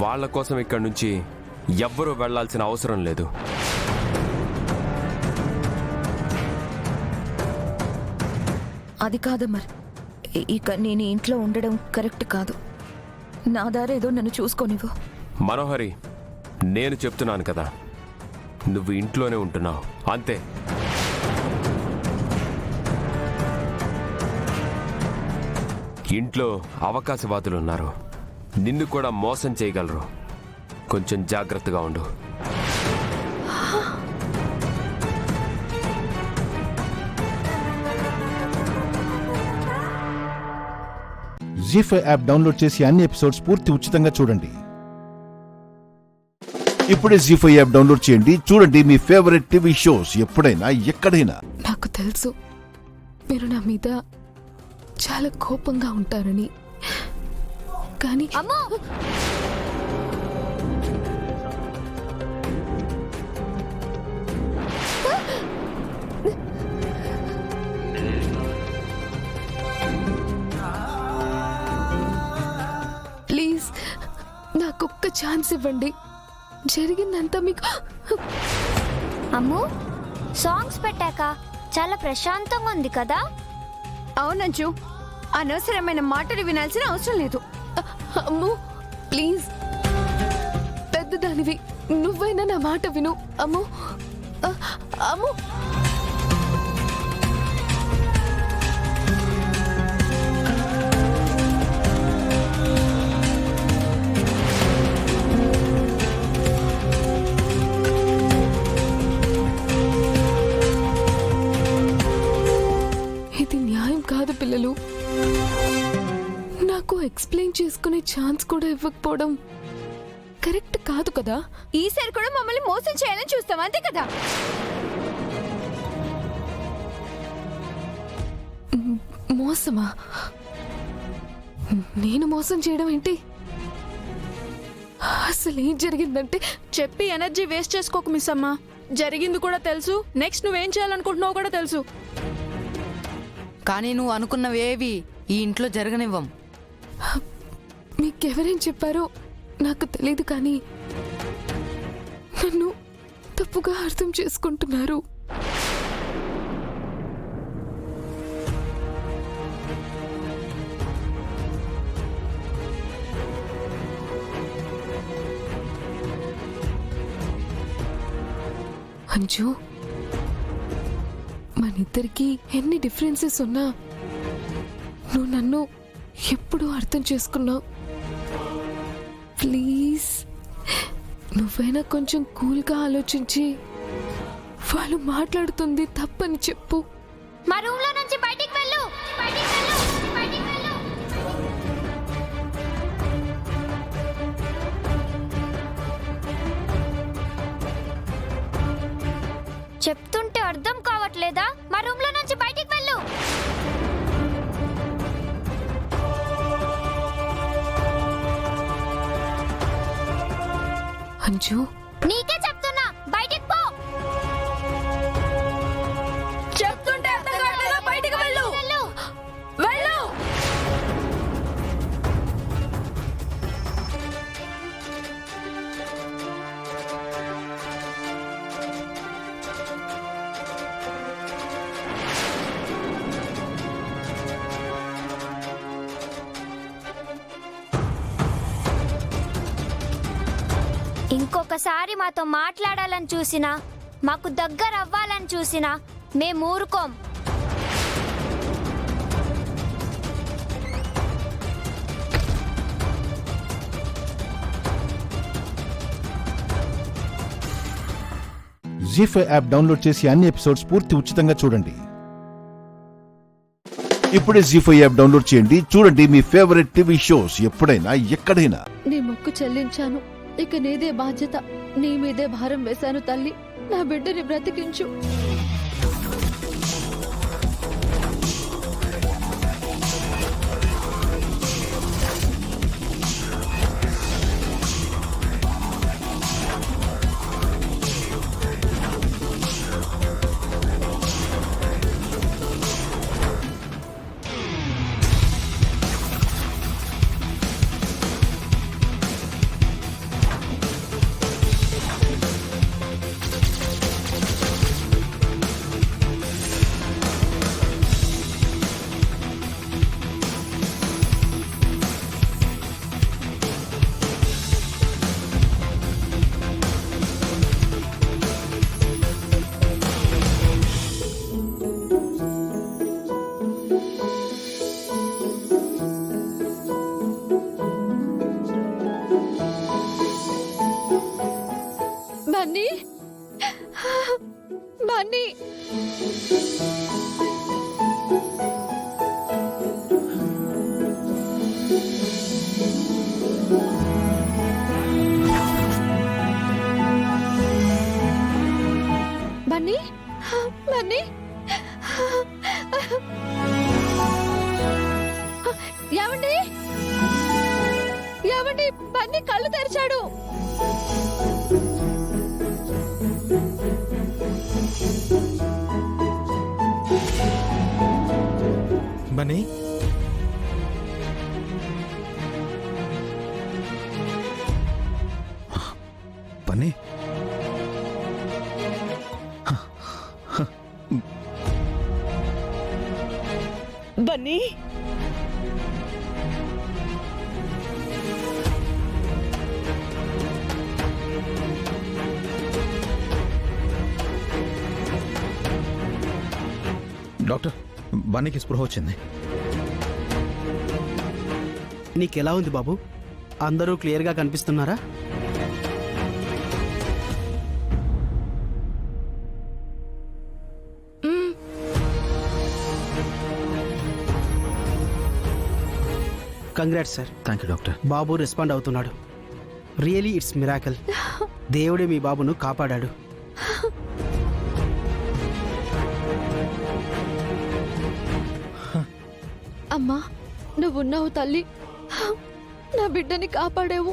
వాళ్ళ కోసం ఇక్కడి నుంచి ఎవ్వరూ వెళ్ళాల్సిన అవసరం లేదు. అది కాదు మరి, ఇక నేను ఇంట్లో ఉండడం కరెక్ట్ కాదు. నా దారేదో నన్ను చూసుకోనివ్వు. మనోహరి, నేను చెప్తున్నాను కదా, నువ్వు ఇంట్లోనే ఉంటున్నావు అంతే. ఇంట్లో అవకాశవాదులున్నారు, నిన్ను కూడా మోసం చేయగలరు. కొంచెం జాగ్రత్తగా ఉండు. జీ5 యాప్ డౌన్లోడ్ చేసి అన్ని ఎపిసోడ్స్ పూర్తి ఉచితంగా చూడండి. ఇప్పుడే జీ5 యాప్ డౌన్లోడ్ చేయండి, చూడండి మీ ఫేవరెట్ టీవీ షోస్ ఎప్పుడైనా ఎక్కడైనా. నాకు తెలుసు మీరు నా మీద చాలా కోపంగా ఉంటారని, కానీ ప్లీజ్ నాకొక్క ఛాన్స్ ఇవ్వండి. జరిగిందంతా మీకు అమ్ము, సాంగ్స్ పెట్టాక చాలా ప్రశాంతంగా ఉంది కదా? అవునంచు, అనవసరమైన మాటలు వినాల్సిన అవసరం లేదు. అమ్ము ప్లీజ్, పెద్దదానివి, నువ్వైనా నా మాట విను. అమ్ము అమ్ము. ఇది న్యాయం కాదు పిల్లలు. నాకు ఎక్స్ప్లెయిన్ చేసుకునే ఛాన్స్ కూడా ఇవ్వకపోవడం కరెక్ట్ కాదు కదా. ఈసారి కూడా మమ్మల్ని మోసం చేయాలని చూస్తాం, అంతే కదా? మోసమా? నేను మోసం చేయడం ఏంటి? అసలు ఏం జరిగిందంటే చెప్పి ఎనర్జీ వేస్ట్ చేసుకోకు మిస్ అమ్మా. జరిగింది కూడా తెలుసు, నెక్స్ట్ నువ్వేం చేయాలనుకుంటున్నావు కూడా తెలుసు. కానీ నువ్వు అనుకున్నవేవి ఈ ఇంట్లో జరగనివ్వం. మీకెవరేం చెప్పారో నాకు తెలియదు, కానీ నన్ను తప్పుగా అర్థం చేసుకుంటున్నారు. అంజు, మనిద్దరికి ఎన్ని డిఫరెన్సెస్ ఉన్నా నువ్వు నన్ను ఎప్పుడూ అర్థం చేసుకున్నావు. ప్లీజ్ నువ్వైనా కొంచెం కూల్గా ఆలోచించి వాళ్ళు మాట్లాడుతుంది తప్పని చెప్పు. మా రూమ్ లో నుంచి బయటికి వెళ్ళు. చెప్తుంటే అర్థం కావట్లేదా? మా రూమ్ లో నుంచి బయటికి వెళ్ళు. అంజు, నీకే చెప్తున్నా, బయటికి పో. చెప్తుంటే అర్థం కావట్లేదా? బయటికి వెళ్ళు. వెళ్ళు. ఇంకొకసారి మాతో మాట్లాడాలని చూసినా, మాకు దగ్గర అవ్వాలని చూసినా మేము ఊరుకోం. జీ5 యాప్ డౌన్లోడ్ చేసి అన్ని ఎపిసోడ్స్ పూర్తి ఉచితంగా చూడండి. ఇప్పుడే జీ5 యాప్ డౌన్లోడ్ చేయండి, చూడండి మీ ఫేవరెట్ టీవీ షోస్ ఎప్పుడైనా ఎక్కడైనా. నీ మొక్కు చెల్లించాను, ఇక నీదే బాధ్యత. నీ మీదే భారం వేశాను తల్లి. నా బిడ్డని బ్రతికించు. బన్నీ, బన్నీ, బన్నీ, బన్నీ, ఏమండి, ఏమండి, బన్నీ కళ్ళు తెరిచాడు. బన్నీ, బన్నీ, బన్నీ, డాక్టర్ బన్నీకి స్పృహ వచ్చింది. నీకెలా ఉంది బాబు? అందరూ క్లియర్గా కనిపిస్తున్నారా? Congrats sir. Thank you doctor. బాబు రెస్పాండ్ అవుతున్నాడు. Really it's miracle. దేవుడే మీ బాబును కాపాడాడు. అమ్మా, నువ్వున్నావు తల్లి. నా బిడ్డని కాపాడావు.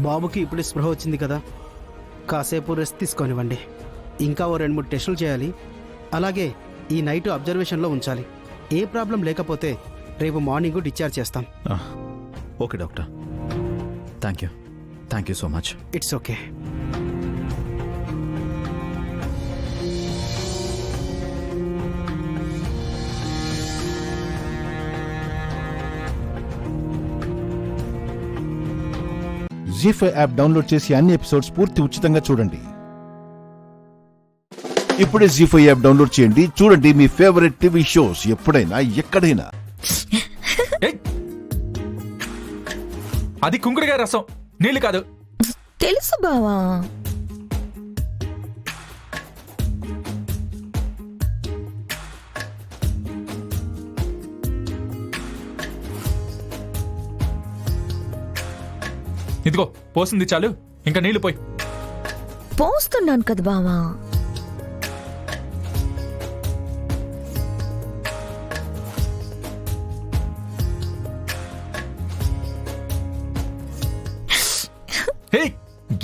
బాబుకి ఇప్పుడు స్పృహ వచ్చింది కదా, కాసేపు రెస్ట్ తీసుకోనివ్వండి. ఇంకా ఓ 2-3 టెస్టులు చేయాలి. అలాగే ఈ నైట్ అబ్జర్వేషన్లో ఉంచాలి. ఏ ప్రాబ్లం లేకపోతే రేపు మార్నింగ్ డిశ్చార్జ్ చేస్తాం. Okay doctor. Thank you so much. It's okay. Zee5 app download చేసి అన్ని ఎపిసోడ్స్ పూర్తి ఉచితంగా చూడండి. ఇప్పుడే జీ5 యాప్ డౌన్లోడ్ చేయండి. చూడండి మీ ఫేవరెట్ టీవీ షోస్ ఎప్పుడైనా ఎక్కడైనా. అది కుంకుడుగాయ రసం, నీళ్లు కాదు. తెలుసు బావా. ఇదిగో పోసింది చాలు, ఇంకా నీళ్లు పోయి. పోస్తున్నాను కదా బావా.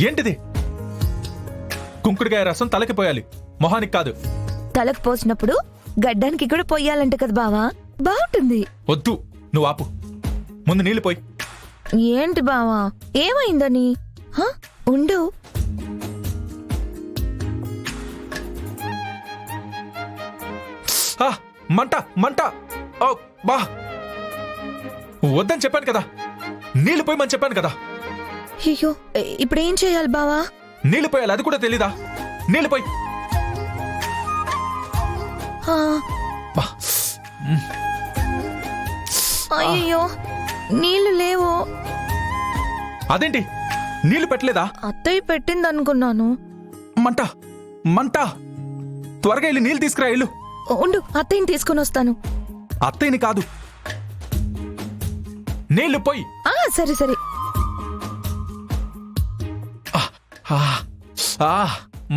ఏంటిది? కుంకుడుగాయ రసం తలకి పోయాలి, మొహానికి కాదు. తలకు పోసినప్పుడు గడ్డానికి కూడా పోయాలంట కదా బావా, బాగుంటుంది. వద్దు, నువ్వు ఆపు. ముందు నీళ్లు పోయి. ఏంటి బావా, ఏమైందని? ఉండు. మంట మంట. బా, వద్దని చెప్పాను కదా. నీళ్లు పోయమని చెప్పాను కదా. అయ్యో, ఇప్పుడు ఏం చేయాలి బావా? నీళ్లు పోయాలి, అది కూడా తెలీదా? నీళ్లు పోయి. అయ్యో, నీళ్లు లేవు. అదేంటి, నీళ్లు పెట్టలేదా? అత్తయ్య పెట్టింది అనుకున్నాను. మంట మంట. త్వరగా వెళ్ళి నీళ్లు తీసుకురా. ఇల్లు ఉండు, అత్తయ్యని తీసుకుని వస్తాను. అత్తయ్యని కాదు, నీళ్లు పోయి. సరే సరే.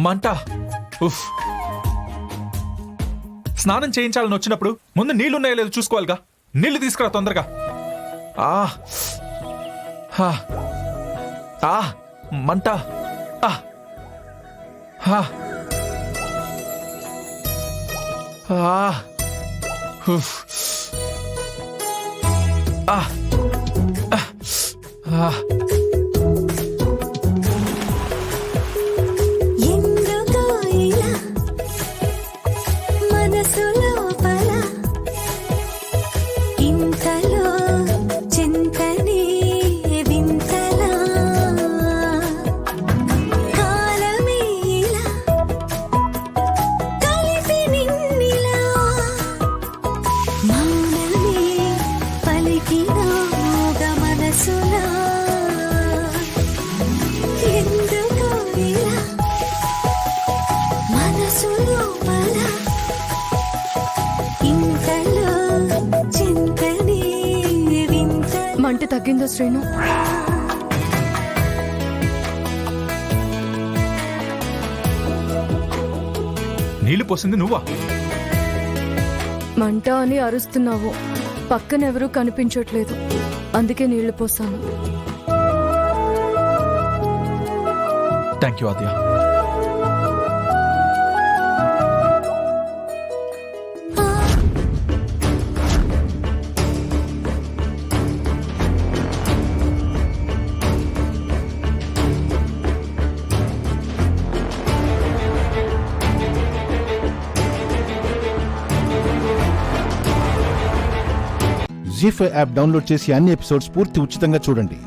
మంట. ఉఫ్. స్నానం చేయించాలని వచ్చినప్పుడు ముందు నీళ్లున్నాయో లేదో చూసుకోవాలిగా. నీళ్లు తీసుకురా తొందరగా. మంట. మంట తగ్గిందో శ్రీను? నీళ్లు పోసింది నువ్వా? మంట అని అరుస్తున్నావు, పక్కనెవరూ కనిపించట్లేదు, అందుకే నీళ్లు పోసాను. Thank you Aadya. Zee5 app download చేసి అన్ని ఎపిసోడ్స్ పూర్తి ఉచితంగా చూడండి.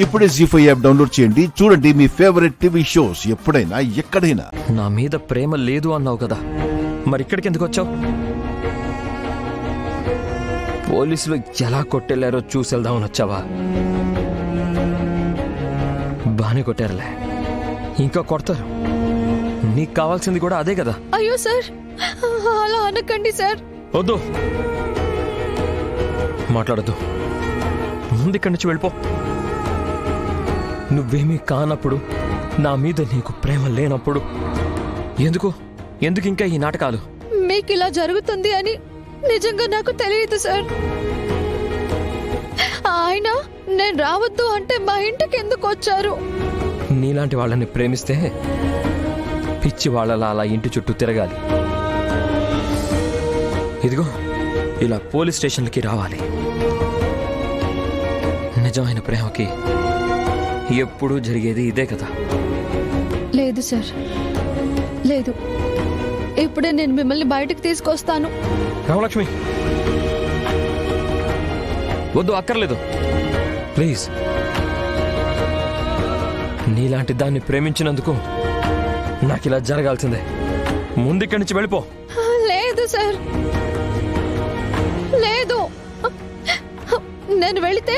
ఇప్పుడే జీ5 యాప్ డౌన్లోడ్ చేయండి, చూడండి మీ ఫేవరెట్ టీవీ షోస్ ఎప్పుడైనా ఎక్కడైనా. నా మీద ప్రేమ లేదు అన్నావు కదా, మరి ఇక్కడికి ఎందుకు వచ్చావు? పోలీసులు ఎలా కొట్టెళ్లారో చూసేద్దామని వచ్చావా? బానే కొట్టారులే, ఇంకా కొడతారు. నీకు కావాల్సింది కూడా అదే కదా. అయ్యో సార్, అలా అనకండి సార్. వద్దు, మాట్లాడద్దు, ముందు ఇక్కడి నుంచి వెళ్ళిపో. నువ్వేమీ కానప్పుడు, నా మీద నీకు ప్రేమ లేనప్పుడు ఎందుకు ఇంకా ఈ నాటకాలు? మీకు ఇలా జరుగుతుంది అని నిజంగా నాకు తెలియదు సార్. ఆయన నేను రావద్దు అంటే మా ఇంటికి ఎందుకు వచ్చారు? నీలాంటి వాళ్ళని ప్రేమిస్తే పిచ్చి వాళ్ళలా అలా ఇంటి చుట్టూ తిరగాలి. ఇదిగో ఇలా పోలీస్ స్టేషన్లకి రావాలి. నిజమైన ప్రేమకి ఎప్పుడూ జరిగేది ఇదే కదా. లేదు సార్, లేదు. ఇప్పుడే నేను మిమ్మల్ని బయటకు తీసుకొస్తాను. రామలక్ష్మి, వద్దు, అక్కర్లేదు, ప్లీజ్. నీలాంటి దాన్ని ప్రేమించినందుకు నాకు ఇలా జరగాల్సిందే. ముందిక్కడి నుంచి వెళ్ళిపో. లేదు సార్, లేదు. నేను వెళితే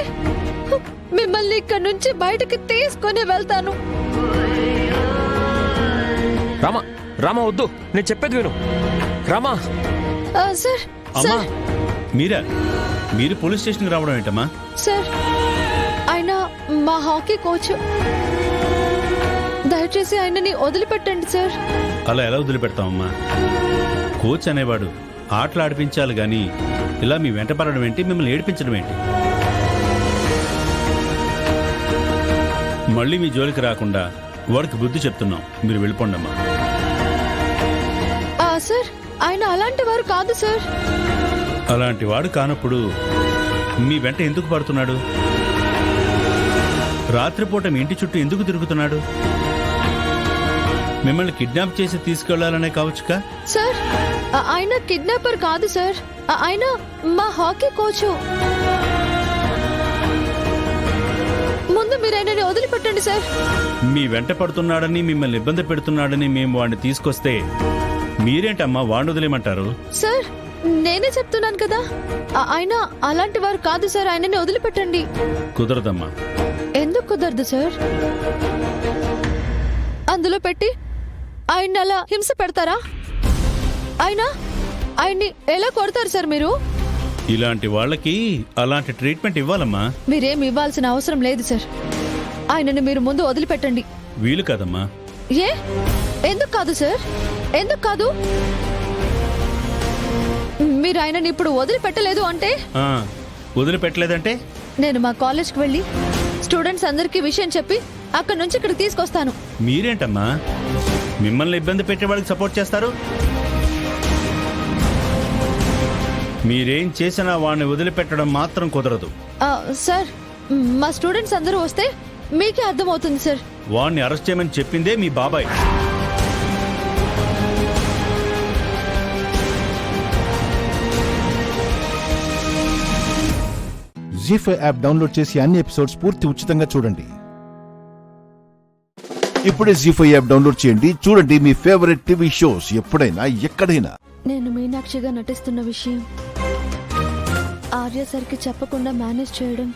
మిమ్మల్ని ఇక్కడ నుంచి బయటకి తీసుకొని వెళ్తాను. రామా, రామా వద్దు, నేను చెప్పేది విను. రామా. సార్, అమ్మా, మీరు పోలీస్ స్టేషన్కి రావడం ఏంటమ్మా? సార్, ఆయన మా హాకీ కోచ్. దయచేసి ఆయనని వదిలిపెట్టండి సార్. అలా ఎలా వదిలిపెడతామమ్మా? కోచ్ అనేవాడు ఆటలు ఆడిపించాలి గాని ఇలా మీ వెంట పడడం ఏంటి, మిమ్మల్ని ఏడిపించడం ఏంటి? మళ్ళీ మీ జోలికి రాకుండా వాడికి బుద్ధి చెప్తున్నాం. మీరు వెళ్ళిపోండి అమ్మా. సార్, ఆయన అలాంటి వారు కాదు సార్. అలాంటి వాడు కానప్పుడు మీ వెంట ఎందుకు పడుతున్నాడు? రాత్రిపూట మీ ఇంటి చుట్టూ ఎందుకు తిరుగుతున్నాడు? మిమ్మల్ని కిడ్నాప్ చేసి తీసుకెళ్లాలనే కావచ్చుగా. సార్, ఆయన కిడ్నాపర్ కాదు సార్, ఆయన మా హాకీ కోచ్. ముందు మీరు ఆయనని వదిలిపెట్టండి సార్. మీ వెంట పడుతున్నాడని, మిమ్మల్ని ఇబ్బంది పెడుతున్నాడని మేము వాడిని తీసుకొస్తే మీరేంటమ్మా వాడిని వదిలేమంటారు? సార్, నేనే చెప్తున్నాను కదా, ఆయన అలాంటి వారు కాదు సార్. ఆయనని వదిలిపెట్టండి. కుదరదమ్మా. ఎందుకు కుదరదు సార్? అందులో పెట్టి ఆయన అలా హింస పెడతారా? ఆయన్ని ఎలా కొడతారు సార్ మీరు? ఇలాంటి వాళ్ళకి అలాంటి ట్రీట్మెంట్ ఇవ్వాలమ్మా. మీరేం ఇవ్వాల్సిన అవసరం లేదు సార్. ఆయనని మీరు ముందు వదిలిపెట్టండి. వీలు కాదమ్మా. ఏ ఎందుకు కాదు సార్? ఎందుకు కాదు? మీరు ఆయనని ఇప్పుడు వదిలిపెట్టలేదు అంటే? వదిలిపెట్టలేదంటే నేను మా కాలేజ్కి వెళ్ళి స్టూడెంట్స్ అందరికీ విషయం చెప్పి అక్కడి నుంచి ఇక్కడికి తీసుకొస్తాను. మీరేంటమ్మా మిమ్మల్ని ఇబ్బంది పెట్టే వాళ్ళకి సపోర్ట్ చేస్తారు? మీరేం చేసినా వాడిని వదిలిపెట్టడం మాత్రం కుదరదు. సార్, మా స్టూడెంట్స్ అందరూ వస్తే మీకే అర్థమవుతుంది సార్. వాడిని అరెస్ట్ చేయమని చెప్పిందే మీ బాబాయ్. జీ5 యాప్ డౌన్లోడ్ చేసి అన్ని ఎపిసోడ్స్ పూర్తి ఉచితంగా చూడండి. ఇప్పుడే జీ5 యాప్ డౌన్లోడ్ చేయండి. చూడండి మీ ఫేవరెట్ టీవీ షోస్ ఎప్పుడైనా ఎక్కడైనా. నేను మీనాక్షిగా నటిస్తున్న విషయం ఆర్య సార్కి చెప్పకుండా మేనేజ్ చేయడం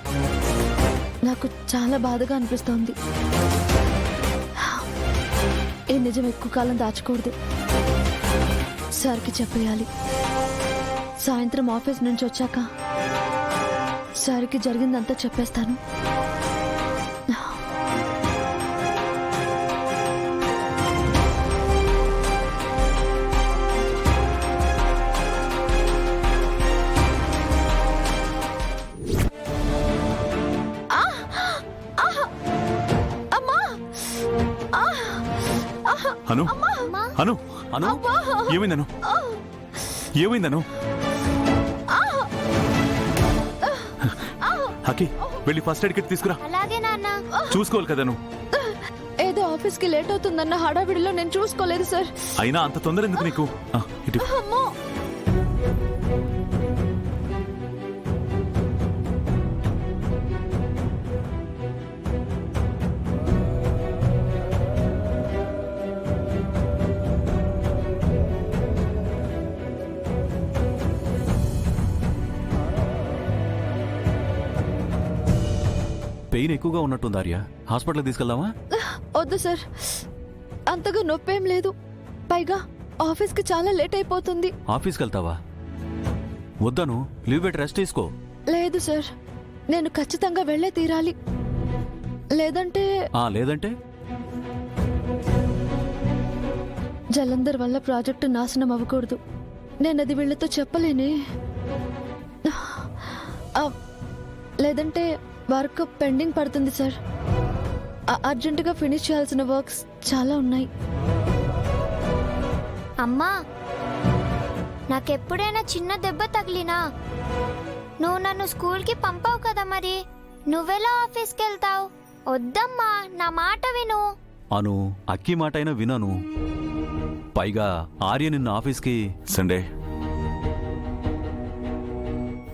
నాకు చాలా బాధగా అనిపిస్తోంది. ఈ నిజం ఎక్కువ కాలం దాచకూడదు. సార్కి చెప్పేయాలి. సాయంత్రం ఆఫీస్ నుంచి వచ్చాక సార్కి జరిగిందంతా చెప్పేస్తాను. అను అను అను ఏమైందను? ఏమైందను? హకి వెళ్ళి ఫస్ట్ ఎయిడ్ కిట్ తీసుకురా. అలాగే నాన్న. చూసుకోవాలి కదా నువ్వు. ఏదో ఆఫీస్ కి లేట్ అవుతుందన్న హడావిడిలో నేను చూసుకోలేదు సార్. అయినా అంత తొందర ఎందుకు నీకు? ఇటు పెయిన్ ఎక్కువగా ఉన్నట్టుంది ఆర్య. హాస్పిటల్కి తీసుకెళ్దామా? వద్దు సార్, అంతగా నొప్పేం లేదు. పైగా ఆఫీస్కి చాలా లేట్ అయిపోతుంది. ఆఫీస్కి వెళ్తావా? వద్దను, లీవ్ పెట్టి రెస్ట్ తీసుకో. లేదు సార్, నేను ఖచ్చితంగా వెళ్ళే తీరాలి. లేదంటే లేదంటే జలంధర్ వల్ల ప్రాజెక్టు నాశనం అవ్వకూడదు. నేను అది వీళ్ళతో చెప్పలేనే. లేదంటే వర్క్ పెండింగ్ పడుతుంది సార్. అర్జెంటుగా ఫినిష్ చేయాల్సిన వర్క్స్ చాలా ఉన్నాయి. అమ్మా, నాకెప్పుడైనా చిన్న దెబ్బ తగిలినా నువ్వు నన్ను స్కూల్కి పంపావు కదా, మరి నువ్వెలా ఆఫీస్కి వెళ్తావు? వద్దమ్మా, నా మాట విను. అను, అక్కి మాట అయినా వినను. పైగా ఆర్య నిన్న ఆఫీస్కి సండే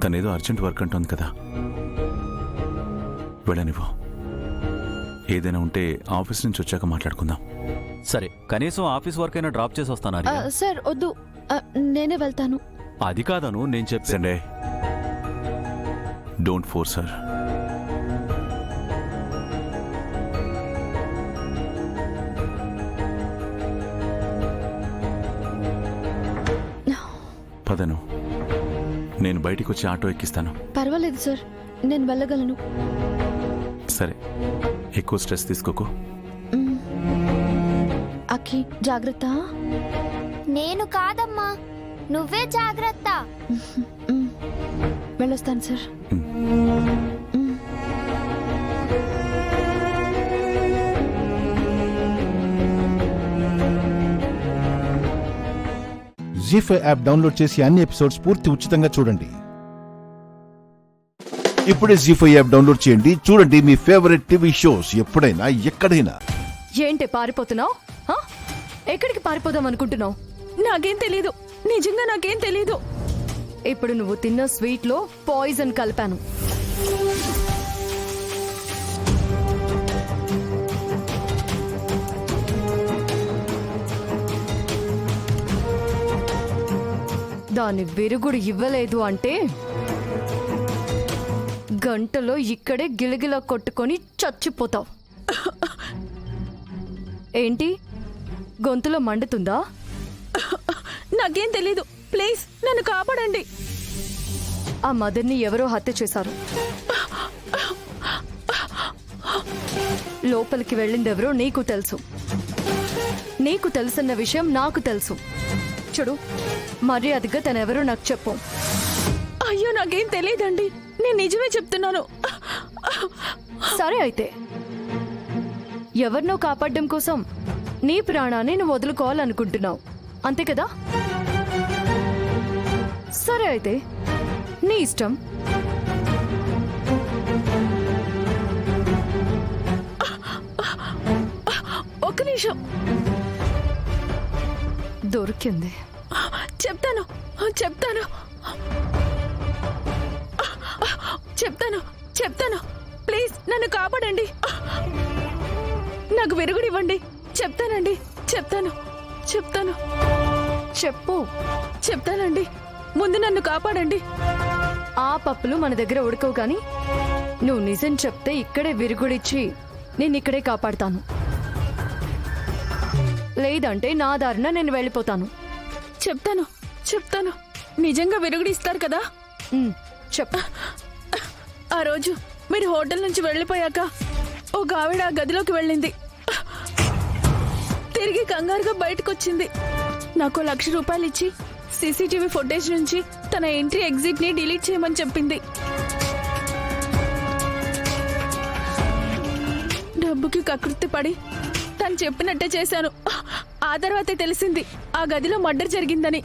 తనేదో అర్జెంట్ వర్క్ అంటుంది కదా, వెళ్ళనివ్వు. ఏదైనా ఉంటే ఆఫీస్ నుంచి వచ్చాక మాట్లాడుకుందాం. సరే, కనీసం ఆఫీస్ వర్క్ అయినా డ్రాప్ చేసి వస్తాను. సార్ వద్దు, నేనే వెళ్తాను. అది కాదను, నేను చెప్పండి. Don't force sir. పదను, నేను బయటికి వచ్చి ఆటో ఎక్కిస్తాను. పర్వాలేదు సార్, నేను వెళ్ళగలను. సరే, ఎక్కువ స్ట్రెస్ తీసుకోకు. అక్కి జాగ్రత్త. నేను కాదమ్మా, నువ్వే జాగ్రత్త. వెళ్ళొస్తాను సార్. జీ5 యాప్ డౌన్లోడ్ చేసి అన్ని ఎపిసోడ్స్ పూర్తి ఉచితంగా చూడండి. ఇప్పుడే జీ5 యాప్ డౌన్లోడ్ చేయండి. చూడండి మీ ఫేవరెట్ టీవీ షోస్ ఎప్పుడైనా ఎక్కడైనా. ఏంటి పారిపోతున్నావు? ఎక్కడికి పారిపోదాం అనుకుంటున్నావు? నాకేం తెలీదు, నిజంగా నాకేం తెలీదు. ఇప్పుడు నువ్వు తిన్న స్వీట్ లో పాయిజన్ కలిపాను. దాని విరుగుడు ఇవ్వలేదు అంటే గంటలో ఇక్కడే గిలగిల కొట్టుకొని చచ్చిపోతావు. ఏంటి, గొంతులో మండుతుందా? నాకేం తెలీదు, ప్లీజ్ నన్ను కాపాడండి. ఆ మదర్ని ఎవరో హత్య చేశారు. లోపలికి వెళ్ళిందెవరో నీకు తెలుసు. నీకు తెలుసన్న విషయం నాకు తెలుసు. చూడు, మర్యాదగా తనెవరో నాకు చెప్పు. అయ్యో నాకేం తెలియదండి, నేను నిజమే చెప్తున్నాను. సరే అయితే, ఎవరినో కాపాడడం కోసం నీ ప్రాణాన్ని నువ్వు వదులుకోవాలనుకుంటున్నావు, అంతే కదా? సరే అయితే, నీ ఇష్టం. ఒక్క నిమిషం. దొరికింది. చెప్తాను చెప్తాను చెప్తాను చెప్తాను ప్లీజ్ నన్ను కాపాడండి. నాకు విరుగుడివ్వండి. చెప్తానండి, చెప్తాను చెప్తాను చెప్పు. చెప్తానండి, ముందు నన్ను కాపాడండి. ఆ పప్పులు మన దగ్గర ఉడకవు, కానీ నువ్వు నిజం చెప్తే ఇక్కడే విరుగుడిచ్చి నిన్నిక్కడే కాపాడుతాను. లేదంటే నా దారిన నేను వెళ్ళిపోతాను. చెప్తాను చెప్తాను నిజంగా విరుగుడిస్తారు కదా? చెప్పు. ఆ రోజు మీరు హోటల్ నుంచి వెళ్ళిపోయాక ఒక ఆవిడ ఆ గదిలోకి వెళ్ళింది. తిరిగి కంగారుగా బయటకొచ్చింది. నాకు 1,00,000 రూపాయలు ఇచ్చి సీసీటీవీ ఫుటేజ్ నుంచి తన ఎంట్రీ ఎగ్జిట్ ని డిలీట్ చేయమని చెప్పింది. డబ్బుకి కకృతి పడి తను చెప్పినట్టే చేశాను. ఆ తర్వాతే తెలిసింది ఆ గదిలో మర్డర్ జరిగిందని.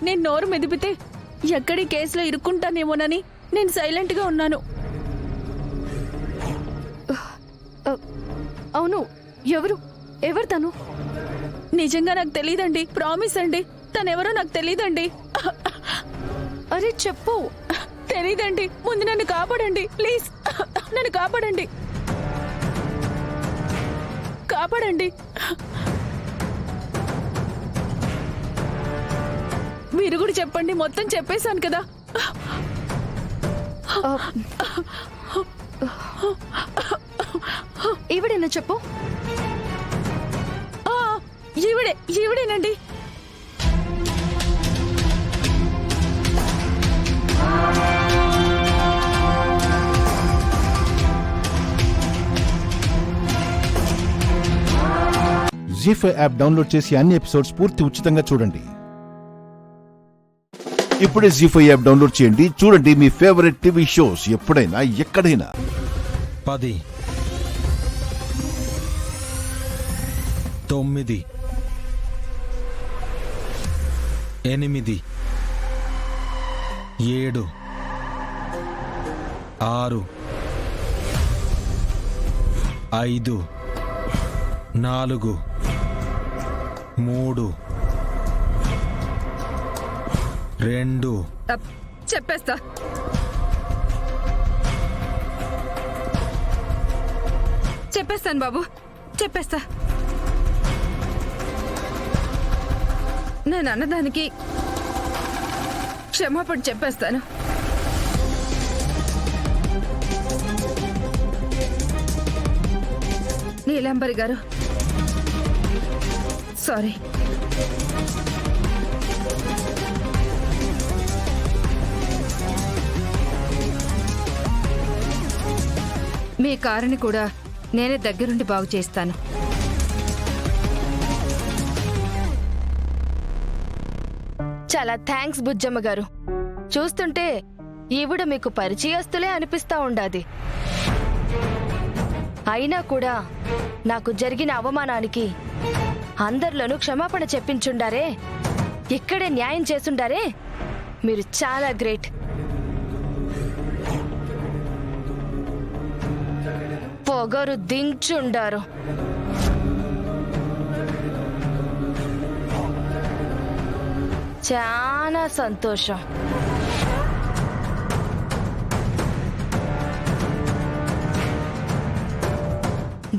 నేను నోరు మెదిపితే ఎక్కడి కేసులో ఇరుక్కుంటానేమోనని నేను సైలెంట్ గా ఉన్నాను. అవును, ఎవరు తను? నిజంగా నాకు తెలియదండి, ప్రామిస్ అండి. తనెవరో నాకు తెలియదండి. అరే చెప్పు. తెలీదండి, ముందు నన్ను కాపాడండి ప్లీజ్. నన్ను కాపాడండి, కాపాడండి. మీరు కూడా చెప్పండి, మొత్తం చెప్పేశాను కదా. ఈవిడేనా చెప్పు. ఈవిడేనండి. జీ5 యాప్ డౌన్లోడ్ చేసి అన్ని ఎపిసోడ్స్ పూర్తి ఉచితంగా చూడండి. ఇప్పుడే జీ5 యాప్ డౌన్లోడ్ చేయండి. చూడండి మీ ఫేవరెట్ టీవీ షోస్ ఎప్పుడైనా ఎక్కడైనా. 10 9 8 7 6 5 4 3 2 చెప్పేస్తా. చెప్పేస్తాను బాబు, చెప్పేస్తా. నేను అన్నదానికి క్షమాపణ చెప్పేస్తాను. నీలాంబరి గారు, సారీ. మీ కారుని కూడా నేనే దగ్గరుండి బాగు చేస్తాను. చాలా థ్యాంక్స్ బుజ్జమ్మ గారు. చూస్తుంటే ఈవిడ మీకు పరిచయస్తులే అనిపిస్తా ఉండాది. అయినా కూడా నాకు జరిగిన అవమానానికి అందరిలోనూ క్షమాపణ చెప్పించుండారే, ఇక్కడే న్యాయం చేసుండారే. మీరు చాలా గ్రేట్. పొగరు దించుండారు. చాలా సంతోషం.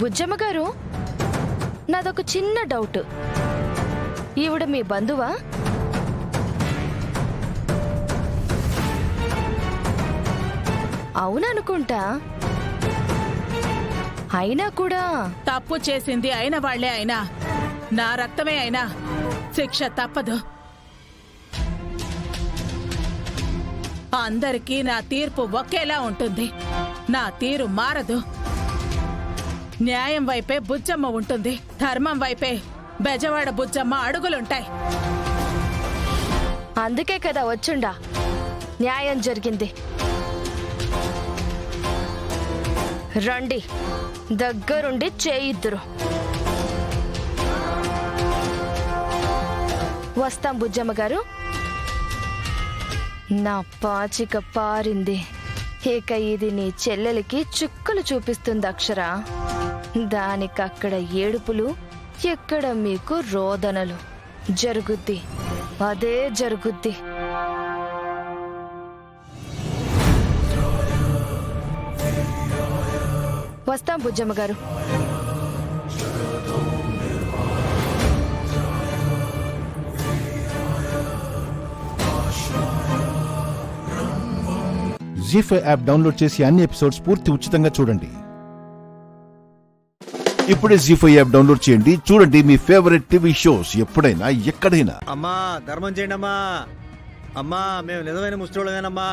బుజ్జమ్మ గారు, నాదొక చిన్న డౌట్. ఈవిడ మీ బంధువా? అవుననుకుంటా. అయినా కూడా తప్పు చేసింది అయిన వాళ్లే అయినా, నా రక్తమే అయినా శిక్ష తప్పదు. అందరికీ నా తీర్పు ఒకేలా ఉంటుంది. నా తీరు మారదు. న్యాయం వైపే బుజ్జమ్మ ఉంటుంది, ధర్మం వైపే బెజవాడ బుజ్జమ్మ అడుగులుంటాయి. అందుకే కదా వచ్చుండా న్యాయం జరిగింది. రండి దగ్గరుండి చేయిద్దురు. వస్తాం బుజ్జమ్మ గారు. నా పాచిక పారింది. ఇక ఇది నీ చెల్లెలికి చుక్కలు చూపిస్తుంది అక్షర. దానికక్కడ ఏడుపులు, ఎక్కడ మీకు రోదనలు. జరుగుద్ది, అదే జరుగుద్ది. వస్తాం బుజ్జమ్మ గారు. జీ5 యాప్ డౌన్లోడ్ చేసి అన్ని ఎపిసోడ్స్ పూర్తి ఉచితంగా చూడండి. ఇప్పుడే జీ5 యాప్ డౌన్లోడ్ చేయండి. చూడండి మీ ఫేవరెట్ టీవీ షోస్ ఎప్పుడైనా ఎక్కడైనా. అమ్మా ధర్మం చేయండి అమ్మా. అమ్మా మేము నిజమైన ముష్టోళ్ళమేనమ్మా.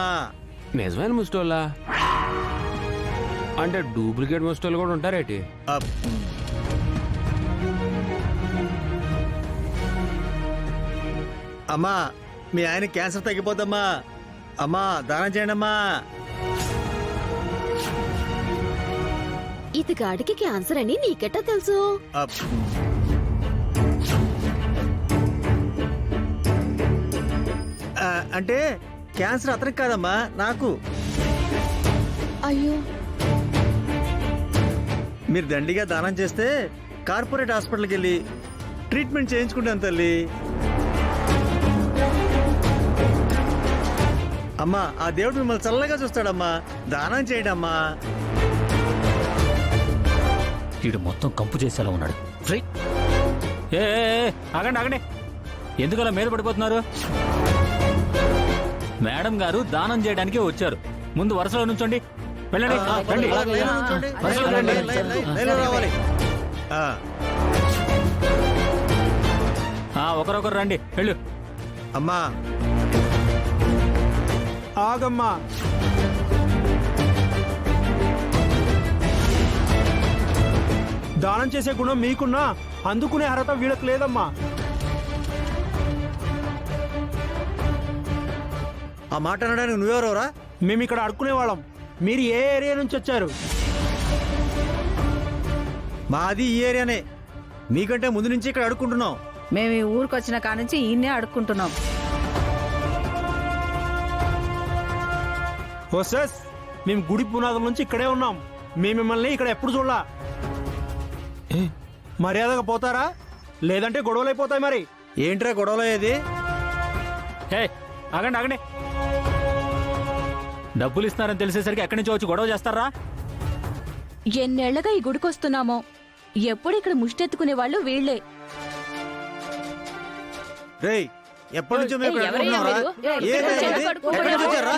నిజమైన ముస్టోళ్ళా? అంటే డూప్లికేట్ ముస్టోళ్ళు కూడా ఉంటారేటి? అమ్మా మీ ఆయన క్యాన్సర్ తగ్గిపోద్దమ్మా. అమ్మా దానం చేయండి అమ్మా. ఇతగాడికి క్యాన్సర్ అని నీకెట్టా తెలుసు? అంటే క్యాన్సర్ అతనికి కాదమ్మా, నాకు. అయ్యో, మీరు దండిగా దానం చేస్తే కార్పొరేట్ హాస్పిటల్కి వెళ్ళి ట్రీట్మెంట్ చేయించుకుంటాను తల్లి. అమ్మా ఆ దేవుడు మిమ్మల్ని చల్లగా చూస్తాడమ్మా. దానం చేయండి అమ్మా. వీడు మొత్తం కంపు చేసేలా ఉన్నాడు. ఆగండి ఆగండి, ఎందుకు అలా మీద పడిపోతున్నారు? మేడం గారు దానం చేయడానికి వచ్చారు. ముందు వరుసలో నుంచోండి. వెళ్ళండి, రండి. వరుసలో రండి. ఒకరొకరు రండి, వెళ్ళు. అమ్మా ఆగమ్మా. దానం చేసే గుణం మీకున్నా అందుకునే అర్హత వీళ్ళకి లేదమ్మా. ఆ మాట అనడానికి నువ్వెవరోరా? మేము ఇక్కడ అడుక్కునే వాళ్ళం. మీరు ఏ ఏరియా నుంచి వచ్చారు? మాది ఈ ఏరియానే. మీకంటే ముందు నుంచి ఇక్కడ అడుక్కుంటున్నాం. మేము ఈ ఊరికొచ్చిన కానుంచి ఈయన్నే అడుక్కుంటున్నాం. ఓసెస్ మేము గుడి పునాదుల నుంచి ఇక్కడే ఉన్నాం. మేము మిమ్మల్ని ఇక్కడ ఎప్పుడు చూడలా. మర్యాదగా పోతారా, లేదంటే గొడవలు అయిపోతాయి. మరి ఏంట్రా గొడవలు అయ్యేది? ఆగండి ఆగండి, డబ్బులు ఇస్తున్నారని తెలిసేసరికి ఎక్కడి నుంచి వచ్చి గొడవ చేస్తారా? ఎన్నేళ్లగా ఈ గుడికొస్తున్నామో ఎప్పుడు ఇక్కడ ముష్టెత్తుకునే వాళ్ళు వీళ్లే. రేయ్ ఎప్పటి నుంచో మేము ఇక్కడ అడుక్కుంటున్నాంరా? ఎక్కడి నుంచి వచ్చారా?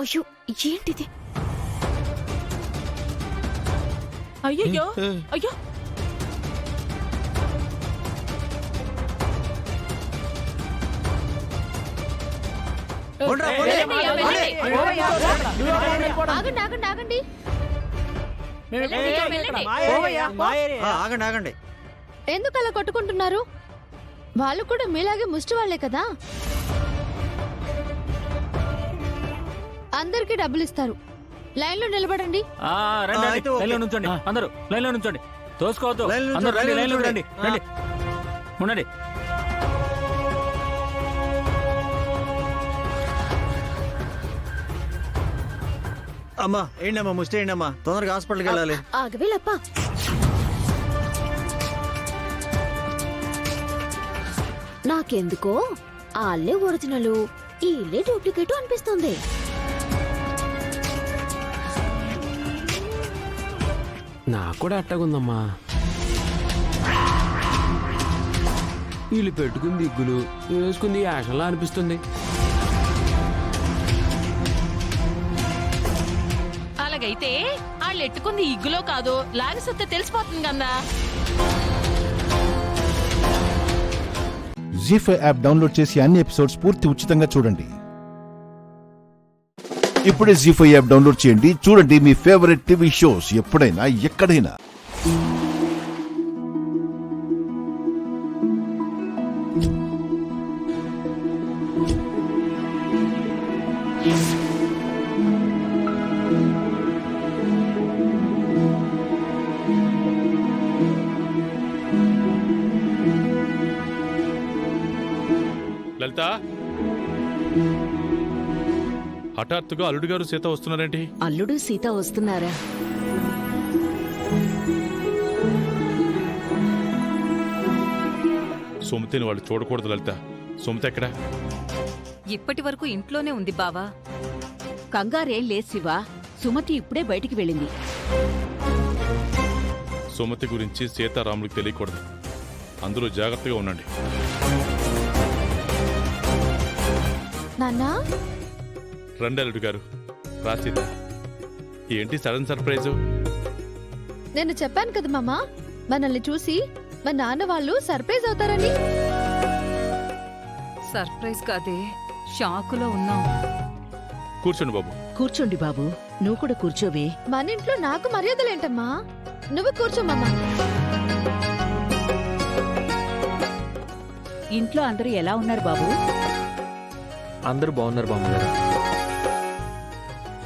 అయ్యో ఏంటిది? అయ్యో అయ్యో, ఆగండి ఆగండి ఆగండి. ఆగండి ఆగండి. ఎందుకు అలా కొట్టుకుంటున్నారు? వాళ్ళు కూడా మీలాగే ముష్టి వాళ్లే కదా. అందరికి డబ్బులు ఇస్తారు. లైన్ లో నిలబడండి. లైన్లో నుంచోండి, అందరూ లైన్లో నుంచోండి. తోసుకోవద్దు, అందరూ రండి, లైన్లో రండి, రండి, ఉండండి. అమ్మా ఏంటమ్మా ముష్టి ఏంటమ్మా, తొందరగా హాస్పిటల్కి వెళ్ళాలి. ఆగవేలప్ప, నాకెందుకో ఆళ్ళే ఒరిజినల్, ఈళ్ళే డూప్లికేట్ అనిపిస్తుంది. నాకు కూడా అట్టగుందమ్మా. వీళ్ళు పెట్టుకుంది ఇగ్గులు, వేసుకుంది యాషన్లా అనిపిస్తుంది. అలాగైతే వాళ్ళు ఎట్టుకుంది ఇగ్గులో కాదో లాగసొత్తే తెలిసిపోతుంది కదా. జీ5 యాప్ డౌన్లోడ్ చేసి అన్ని ఎపిసోడ్స్ పూర్తి ఉచితంగా చూడండి. ఇప్పుడే జీ5 యాప్ డౌన్లోడ్ చేయండి. చూడండి మీ ఫేవరెట్ టీవీ షోస్ ఎప్పుడైనా ఎక్కడైనా. లలిత, హఠాత్తుగా అల్లుడు గారు సీత వస్తున్నారేంటి? అల్లుడు సీత వస్తున్నారా? సుమతిని వాళ్ళు చూడకూడదు లలిత. సుమతి ఎక్కడా? ఇప్పటి వరకు ఇంట్లోనే ఉంది బావా. కంగారేం లేదు శివా, సుమతి ఇప్పుడే బయటికి వెళ్ళింది. సుమతి గురించి సీతారాములకు తెలియకూడదు. అందరూ జాగ్రత్తగా ఉండండి. నాన్నా, రండి అల్లుడు గారు. రా సీత. ఏంటి సడన్ సర్ప్రైజు? నేను చెప్పాను కదా మామ, మనల్ని చూసి మా నాన్న వాళ్ళు సర్ప్రైజ్ అవుతారని. సర్ప్రైజ్ కాదే, షాకులో ఉన్నాం. కూర్చోండి బాబు. కూర్చోండి బాబు, నువ్వు కూడా కూర్చోవే. మన ఇంట్లో నాకు మర్యాదలేంటమ్మా? నువ్వు కూర్చో మామ. ఇంట్లో అందరూ ఎలా ఉన్నారు బాబు? అందరూ బాగున్నారు బామ్మగారు.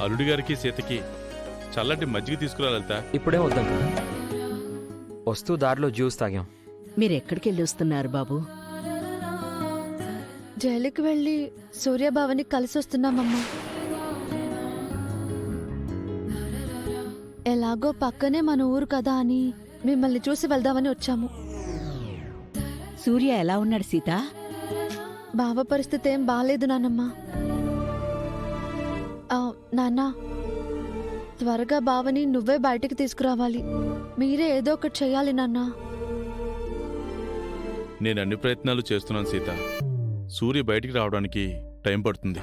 అల్లుడి గారికి సీతకి చల్లటి మజ్జిగ తీసుకురా లలిత. ఇప్పుడే వద్దాం, వస్తూ దారిలో జ్యూస్ తాగాం. మీరెక్కడికి వెళ్ళి వస్తున్నారు బాబు? జైలుకి వెళ్ళి సూర్యబావని కలిసి వస్తున్నామమ్మా. ఎలాగో పక్కనే మన ఊరు కదా అని మిమ్మల్ని చూసి వెళ్దామని వచ్చాము. సూర్య ఎలా ఉన్నాడు సీత? బావ పరిస్థితి ఏం బాలేదు నాన్నమ్మ. నాన్న, త్వరగా బావని నువ్వే బయటికి తీసుకురావాలి. మీరే ఏదో ఒకటి చెయ్యాలి నాన్న. నేను అన్ని ప్రయత్నాలు చేస్తున్నాను సీత. సూర్య బయటికి రావడానికి టైం పడుతుంది.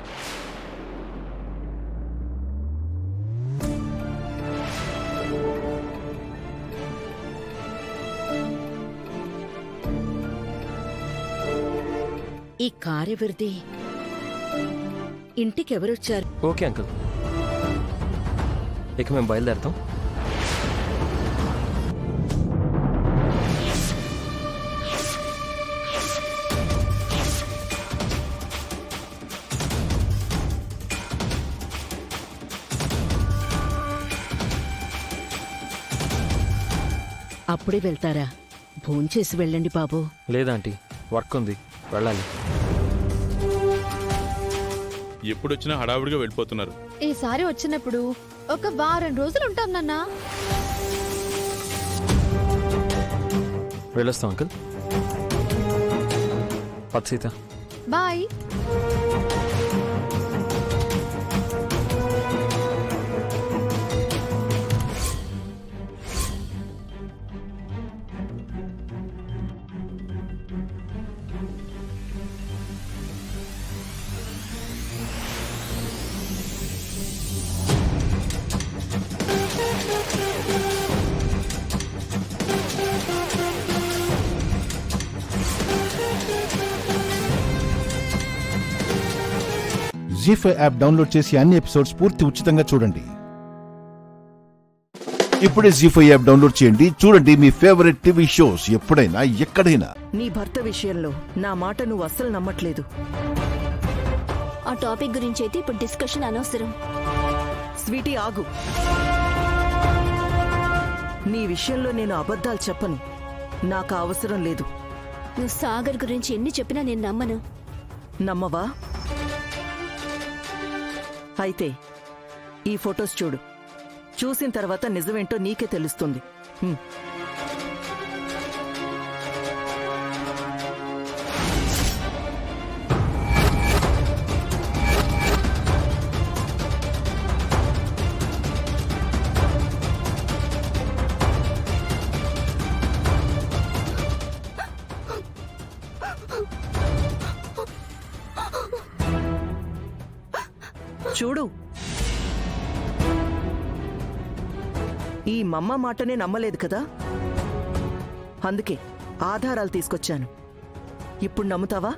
ఈ కారెవరిది? ఇంటికెవరొచ్చారు? ఓకే అంకుల్, ఇక మేము బయలుదేరుతాం. అప్పుడే వెళ్తారా? భోంచేసి వెళ్ళండి బాబు. లేదాంటీ, వర్క్ ఉంది, వెళ్ళాలి. ఎప్పుడొచ్చినా హడావుడిగా వెళ్ళిపోతున్నారు. ఈసారి వచ్చినప్పుడు ఒక వారం రోజులు ఉంటాం నాన్న. వెళ్ళొస్తాం అంకుల్. పద సీత. బాయ్. జీ5 యాప్ డౌన్లోడ్ చేసి అన్ని ఎపిసోడ్స్ పూర్తి ఉచితంగా చూడండి. ఇప్పుడే జీ5 యాప్ డౌన్లోడ్ చేయండి. చూడండి మీ ఫేవరెట్ టీవీ షోస్ ఎప్పుడైనా ఎక్కడైనా. నీ భర్త విషయంలో నా మాట నువ్వు అస్సలు నమ్మట్లేదు. ఆ టాపిక్ గురించి అయితే ఇప్పుడు డిస్కషన్ అనవసరం. స్వీటీ, ఆగు. నీ విషయంలో నేను అబద్ధాలు చెప్పను. నాకు అవసరం లేదు. నువ్వు సాగర్ గురించి ఎన్ని చెప్పినా నేను నమ్మను. నమ్మవా? అయితే ఈ ఫొటోస్ చూడు. చూసిన తర్వాత నిజమేంటో నీకే తెలుస్తుంది. చూడు, ఈ మమ్మ మాటనే నమ్మలేదు కదా, అందుకే ఆధారాలు తీసుకొచ్చాను. ఇప్పుడు నమ్ముతావా?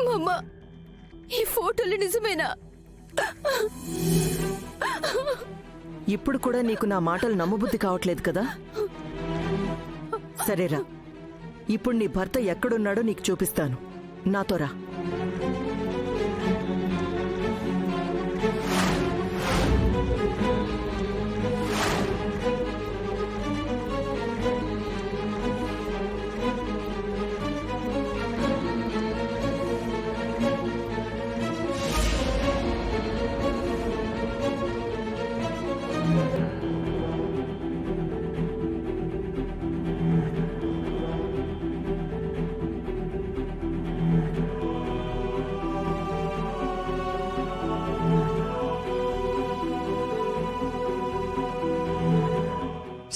మమ్మా, ఈ ఫోటోలు నిజమేనా? ఇప్పుడు కూడా నీకు నా మాటలు నమ్మబుద్ధి కావట్లేదు కదా? సరేరా, ఇప్పుడు నీ భర్త ఎక్కడున్నాడో నీకు చూపిస్తాను. నాతో రా.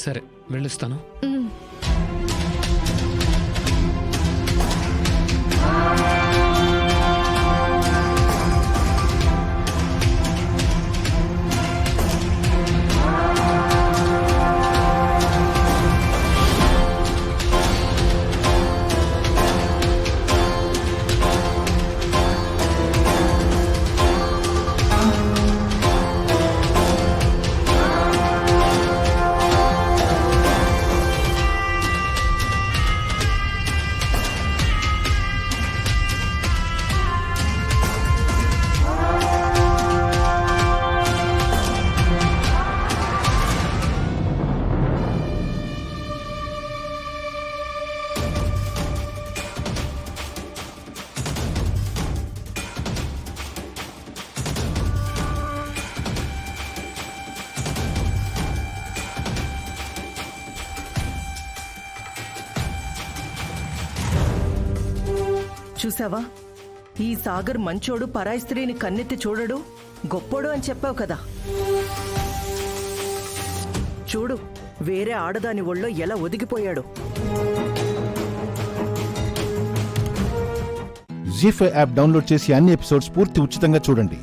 సరే, వెళ్ళిస్తాను. చూసావా, ఈ సాగర్ మంచోడు, పరాయి స్త్రీని కన్నెత్తి చూడడు, గొప్పోడు అని చెప్పావు కదా. చూడు, వేరే ఆడదాని ఒళ్ళో ఎలా ఒదిగిపోయాడు. జీ5 యాప్ డౌన్లోడ్ చేసి అన్ని ఎపిసోడ్స్ పూర్తి ఉచితంగా చూడండి.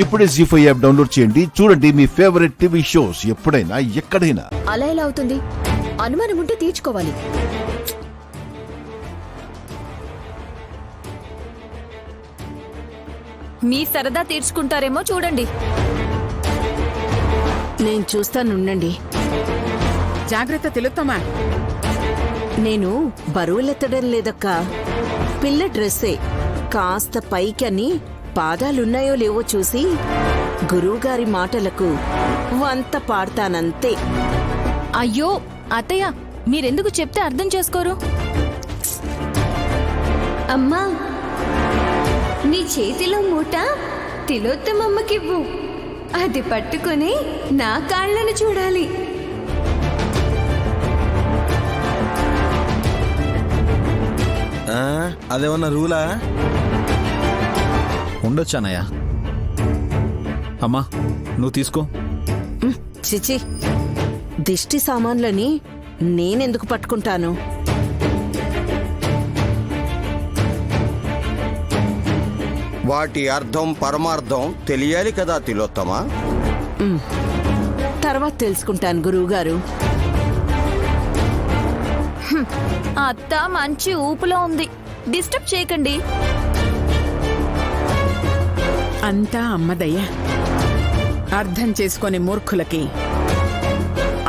ఇప్పుడే జీ5 యాప్ డౌన్లోడ్ చేయండి. చూడండి మీ ఫేవరెట్ టీవీ షోస్ ఎప్పుడైనా ఎక్కడైనా. అలా ఎలా అవుతుంది? అనుమానం ఉంటే తీర్చుకోవాలి. మీ సరదా తీర్చుకుంటారేమో చూడండి. నేను చూస్తానుండండి. జాగ్రత్త తిలుత్తమా. నేను బరువులెత్తడం లేదక్కా. పిల్ల డ్రెస్సే కాస్త పైకని పాదాలున్నాయో లేవో చూసి గురువుగారి మాటలకు వంత పాడతానంతే. అయ్యో అత్తయ్య, మీరెందుకు చెప్తే అర్థం చేసుకోరు? అమ్మా, నీ చేతిలో మూట తిలోత్తమమ్మకివ్వు. అది పట్టుకుని నా కాళ్ళను చూడాలి. అదేమన్నా రూలా? ఉండొచ్చు అన్నయ్య. అమ్మా, నువ్వు తీసుకో. చిచి, దిష్టి సామాన్లని నేనెందుకు పట్టుకుంటాను? వాటి అర్థం పరమార్థం తెలియాలి కదా తిలోత్తమా. తర్వాత తెలుసుకుంటాను గురువుగారు. అత్త మంచి ఊపులో ఉంది, డిస్టర్బ్ చేయకండి. అంతా అమ్మదయ్య. అర్థం చేసుకునే మూర్ఖులకి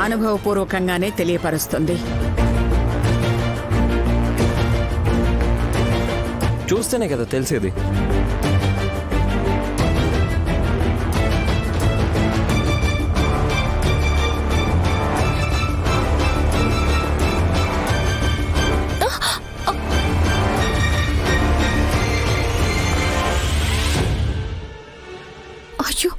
అనుభవపూర్వకంగానే తెలియపరుస్తుంది. చూస్తేనే కదా తెలిసేది. అయ్యో,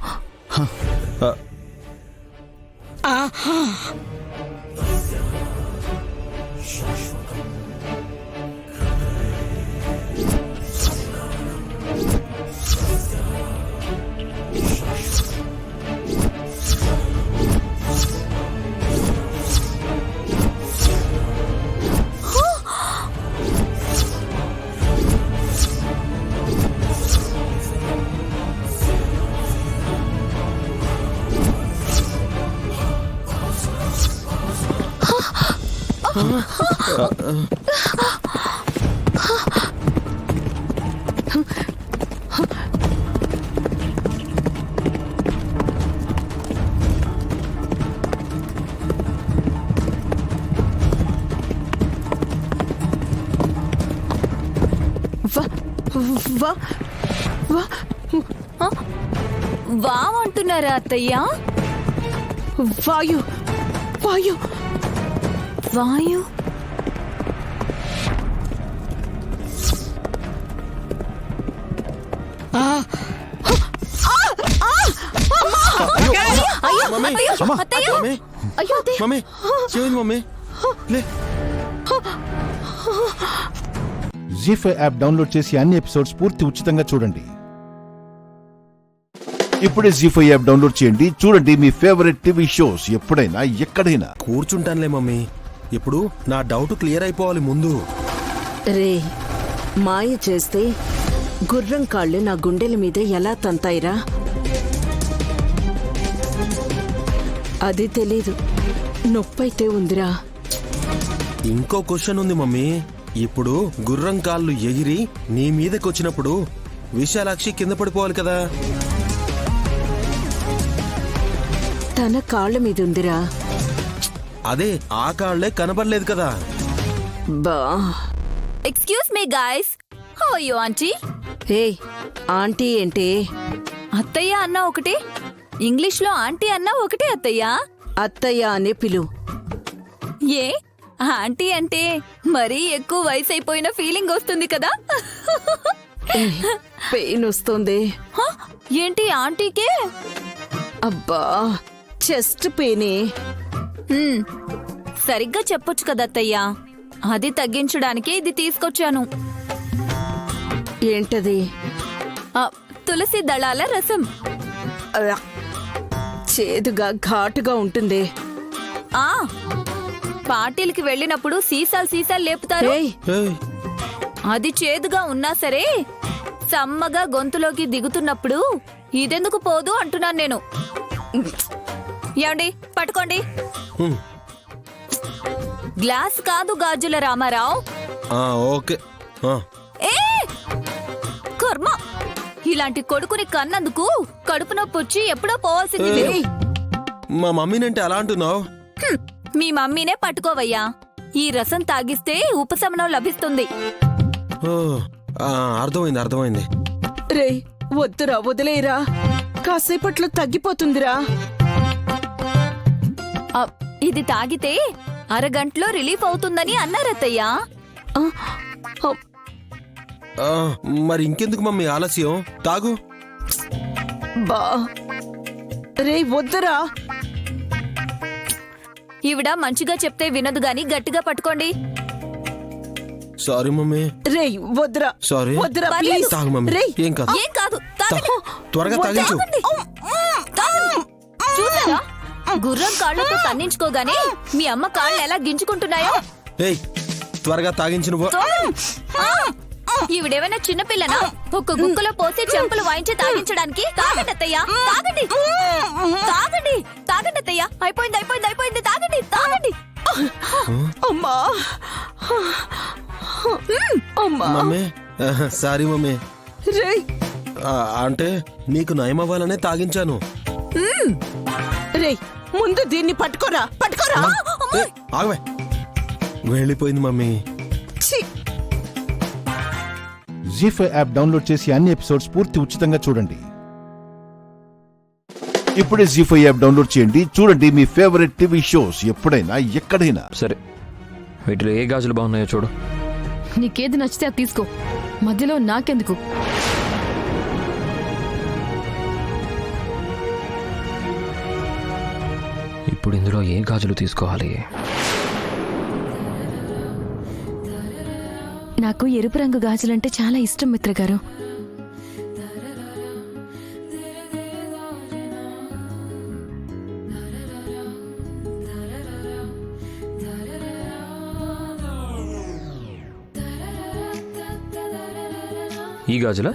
వామంటున్నారా అత్తయ్యా? వాయు వాయు వాయు మమ్మీ చేయండి మమ్మీ లే. జీ5 యాప్ డౌన్లోడ్ చేసి అన్ని ఎపిసోడ్స్ పూర్తి ఉచితంగా చూడండి. ఇప్పుడే జీ5 యాప్ డౌన్లోడ్ చేయండి. చూడండి మీ ఫేవరెట్ టీవీ షోస్ ఎప్పుడైనా ఎక్కడైనా. కూర్చుంటానులే మమ్మీ. ఇప్పుడు నా డౌట్ క్లియర్ అయిపోవాలి ముందు. రే, మాయ చేస్తే గుర్రం కాళ్ళు నా గుండెల మీద ఎలా తంతాయిరా? అది తెలీదు. నొప్పైతే ఉందిరా. ఇంకో క్వశ్చన్ ఉంది మమ్మీ. ఇప్పుడు గుర్రం కాళ్ళు ఎగిరి నీ మీదకొచ్చినప్పుడు విశాలాక్షి కింద పడిపోవాలి కదా? తన కాళ్ళ మీద ఉందిరా. అదే ఆ కాళ్లే కనబడలేదు కదా. బా, excuse me guys, how are you aunty? ఏ ఆంటీ ఏంటి? అత్తయ్య అన్న ఒకటి, ఇంగ్లీష్ లో ఆంటీ అన్న ఒకటి. అత్తయ్య అత్తయ్య అనే పిలు. ఏ ఆంటీ అంటే మరీ ఎక్కువ వయసు అయిపోయిన ఫీలింగ్ వస్తుంది కదా. పెయిన్ వస్తుంది. ఏంటి ఆంటీకే? అబ్బా, చెస్ట్ పెయినే. సరిగ్గా చెప్పొచ్చు కదా అత్తయ్య. అది తగ్గించడానికి ఇది తీసుకొచ్చాను. ఏంటది? తులసి దళాల రసం. చేదుగా ఘాటుగా ఉంటుంది. పార్టీలకి వెళ్ళినప్పుడు సీసాలు లేపుతారు. అది చేదుగా ఉన్నా సరే సమ్మగా గొంతులోకి దిగుతున్నప్పుడు ఇదెందుకు పోదు అంటున్నాను నేను. ఏమండి, పట్టుకోండి. గ్లాస్ కాదు గాజుల రామారావు. ఓకే. ఏ కర్మ, ఇలాంటి కొడుకుని కన్నందుకు కడుపు నొప్పి వచ్చి ఎప్పుడో పోవాల్సింది. మా మమ్మీనంటే అలా అంటున్నావు? మీ మమ్మీనే పట్టుకోవయ్యా. ఈ రసం తాగిస్తే ఉపశమనం లభిస్తుంది. అర్థమైంది. రే వద్దురా, వదిలేరా. కాసేపట్లో తగ్గిపోతుందిరా. ఇది తాగితే అరగంటలో రిలీఫ్ అవుతుందని అన్నారత్తయ్యా. మరి ఇంకెందుకు మమ్మీ ఆలస్యం? తాగు. బా, రే వద్దురా. ఈవిడ మంచిగా చెప్తే వినదు గాని గట్టిగా పట్టుకోండి. Sorry mummy. రే వద్దురా. సారీ. వద్దురా పర్లేదు. ప్లీజ్. తాగు మమ్మీ. ఏం కాదు. త్వరగా తాగించు. చూసారా, గుర్రం కాళ్ళతో తన్నించుకోగానే మీ అమ్మ కాళ్ళు ఎలా గింజుకుంటున్నాయో. ఏయ్, త్వరగా తాగించు నువ్వు. ఈవిడేమైనా చిన్నపిల్లనా? ఒక్క గుక్కలో పోసి చెంపలు వాయించి తాగించడానికి? తాగండి అత్తయ్య, తాగండి అత్తయ్య. అయిపోయింది. తాగండి. అమ్మా, మమ్మీ సారీ మమ్మీ. రే అంటే నీకు నయం అవ్వాలనే తాగించాను. రే ముందు దీన్ని పట్టుకోరా. ఆగవే. వెళ్ళిపోయింది మమ్మీ. జీ5 యాప్ డౌన్లోడ్ చేసి అన్ని ఎపిసోడ్స్ పూర్తి ఉచితంగా చూడండి. ఇప్పుడే జీ5 యాప్ డౌన్లోడ్ చేయండి. చూడండి మీ ఫేవరెట్ టీవీ షోస్ ఎప్పుడైనా ఎక్కడైనా. సరే, వీటిలో ఏ గాజులు బాగున్నాయో చూడు. నీకేది నచ్చితే అది తీసుకో, మధ్యలో నాకెందుకు? ఇప్పుడు ఇందులో ఏ గాజులు తీసుకోవాలి? నాకు ఎరుపు రంగు గాజులంటే చాలా ఇష్టం మిత్ర గారు. ఈ గాజులా?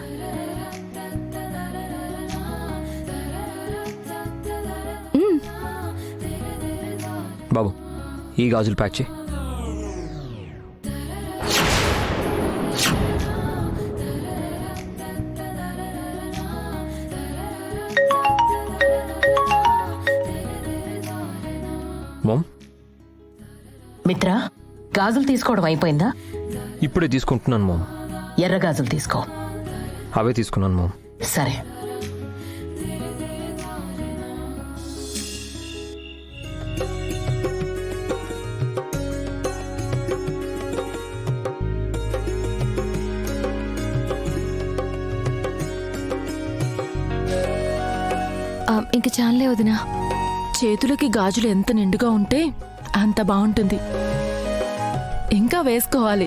బాబు, ఈ గాజులు ప్యాక్ చేయి. మిత్ర, గాజులు తీసుకోవడం అయిపోయిందా? ఇప్పుడే తీసుకుంటున్నాను మామ్. ఎర్ర గాజులు తీసుకో. అవే తీసుకున్నాను మామ్. సరే. ఇంక చాలే వదినా. చేతులకి గాజులు ఎంత నిండుగా ఉంటే అంత బాగుంటుంది. ఇంకా వేసుకోవాలి.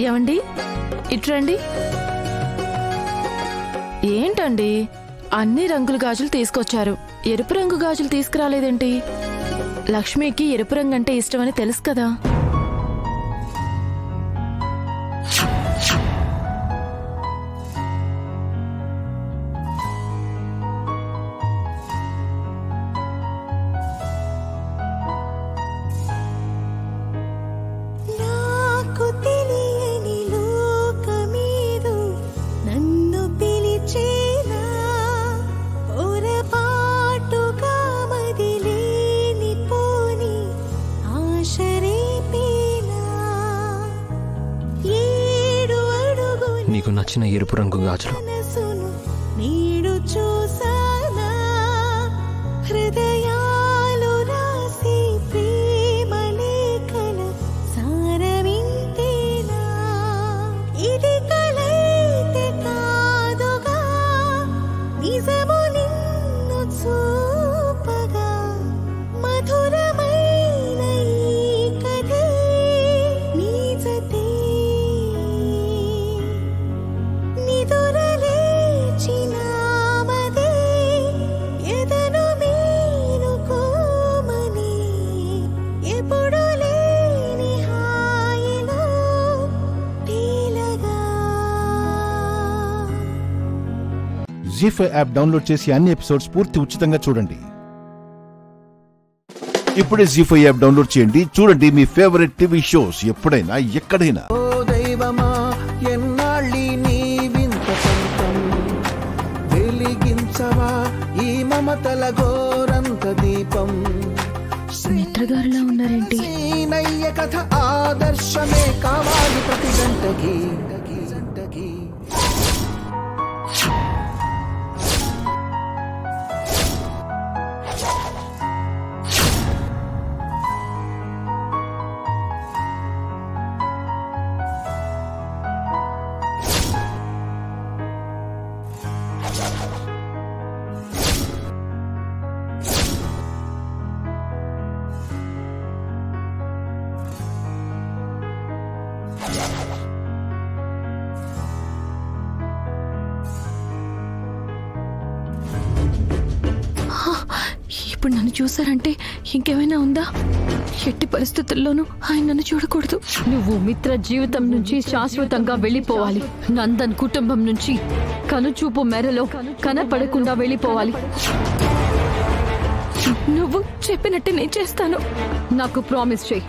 ఏమండి, ఇట్రండి. ఏంటండి అన్ని రంగుల గాజులు తీసుకొచ్చారు, ఎరుపు రంగు గాజులు తీసుకురాలేదేంటి? లక్ష్మికి ఎరుపు రంగు అంటే ఇష్టమని తెలుసు కదా. నీకు నచ్చిన ఎరుపు రంగు గాజులు. జీ5 యాప్ డౌన్లోడ్ చేసి అన్ని ఎపిసోడ్స్ పూర్తి ఉచితంగా చూడండి. ఇప్పుడే జీ5 యాప్ డౌన్లోడ్ చేయండి. చూడండి మీ ఫేవరెట్ టీవీ షోస్ ఎప్పుడైనా ఎక్కడైనా. ఓ దైవమా, ఎన్నాళ్ళి నీ వింత సొంతం వెలిగించవా ఈ మమతల గోరంత దీపం. మిత్రగారులా ఉన్నారేంటి? నయ్య కథ ఆదర్శమే కావాలి ప్రతి గంటకి. ఇప్పుడు నన్ను చూసారంటే ఇంకేమైనా ఉందా? ఎట్టి పరిస్థితుల్లోనూ ఆయన నన్ను చూడకూడదు. నువ్వు మిత్ర జీవితం నుంచి శాశ్వతంగా వెళ్ళిపోవాలి. నందన్ కుటుంబం నుంచి కనుచూపు మేరలో కనపడకుండా వెళ్ళిపోవాలి. నువ్వు చెప్పినట్టు నేను చేస్తాను. నాకు ప్రామిస్ చేయి.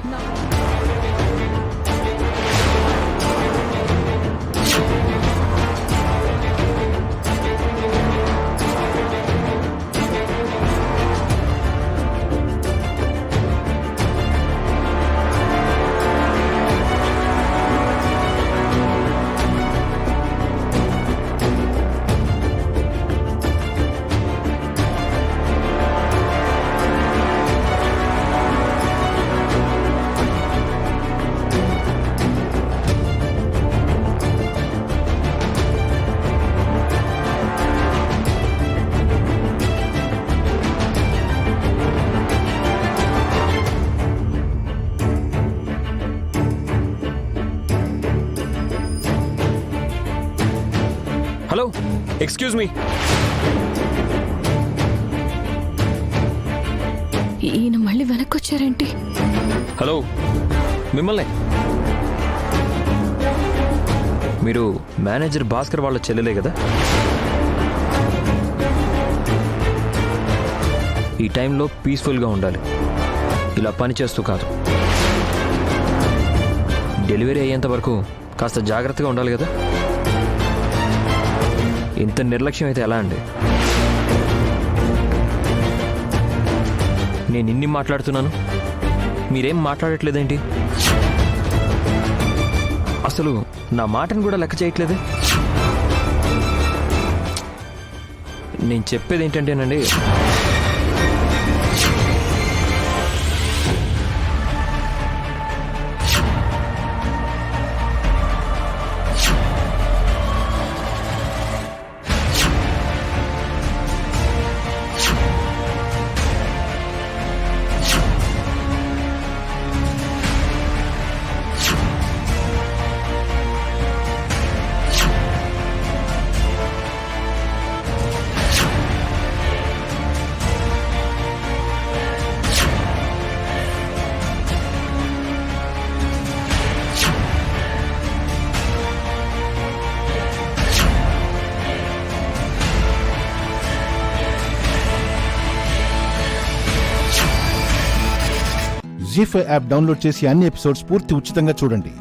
Hello, excuse me. ఈయన మళ్ళీ వెనక్కి వచ్చారేంటి? హలో, మిమ్మల్ని. మీరు మేనేజర్ భాస్కర్ వాళ్ళ చెల్లెలే కదా? ఈ టైంలో పీస్ఫుల్గా ఉండాలి, ఇలా పని చేస్తూ కాదు. డెలివరీ అయ్యేంత వరకు కాస్త జాగ్రత్తగా ఉండాలి కదా. ఇంత నిర్లక్ష్యం అయితే ఎలా అండి? నేను ఇన్ని మాట్లాడుతున్నాను, మీరేం మాట్లాడట్లేదేంటి? అసలు నా మాటను కూడా లెక్క చేయట్లేదే. నేను చెప్పేది ఏంటంటేనండి, జీ5 యాప్ డౌన్లోడ్ చేసి అన్ని ఎపిసోడ్స్ పూర్తి ఉచితంగా చూడండి.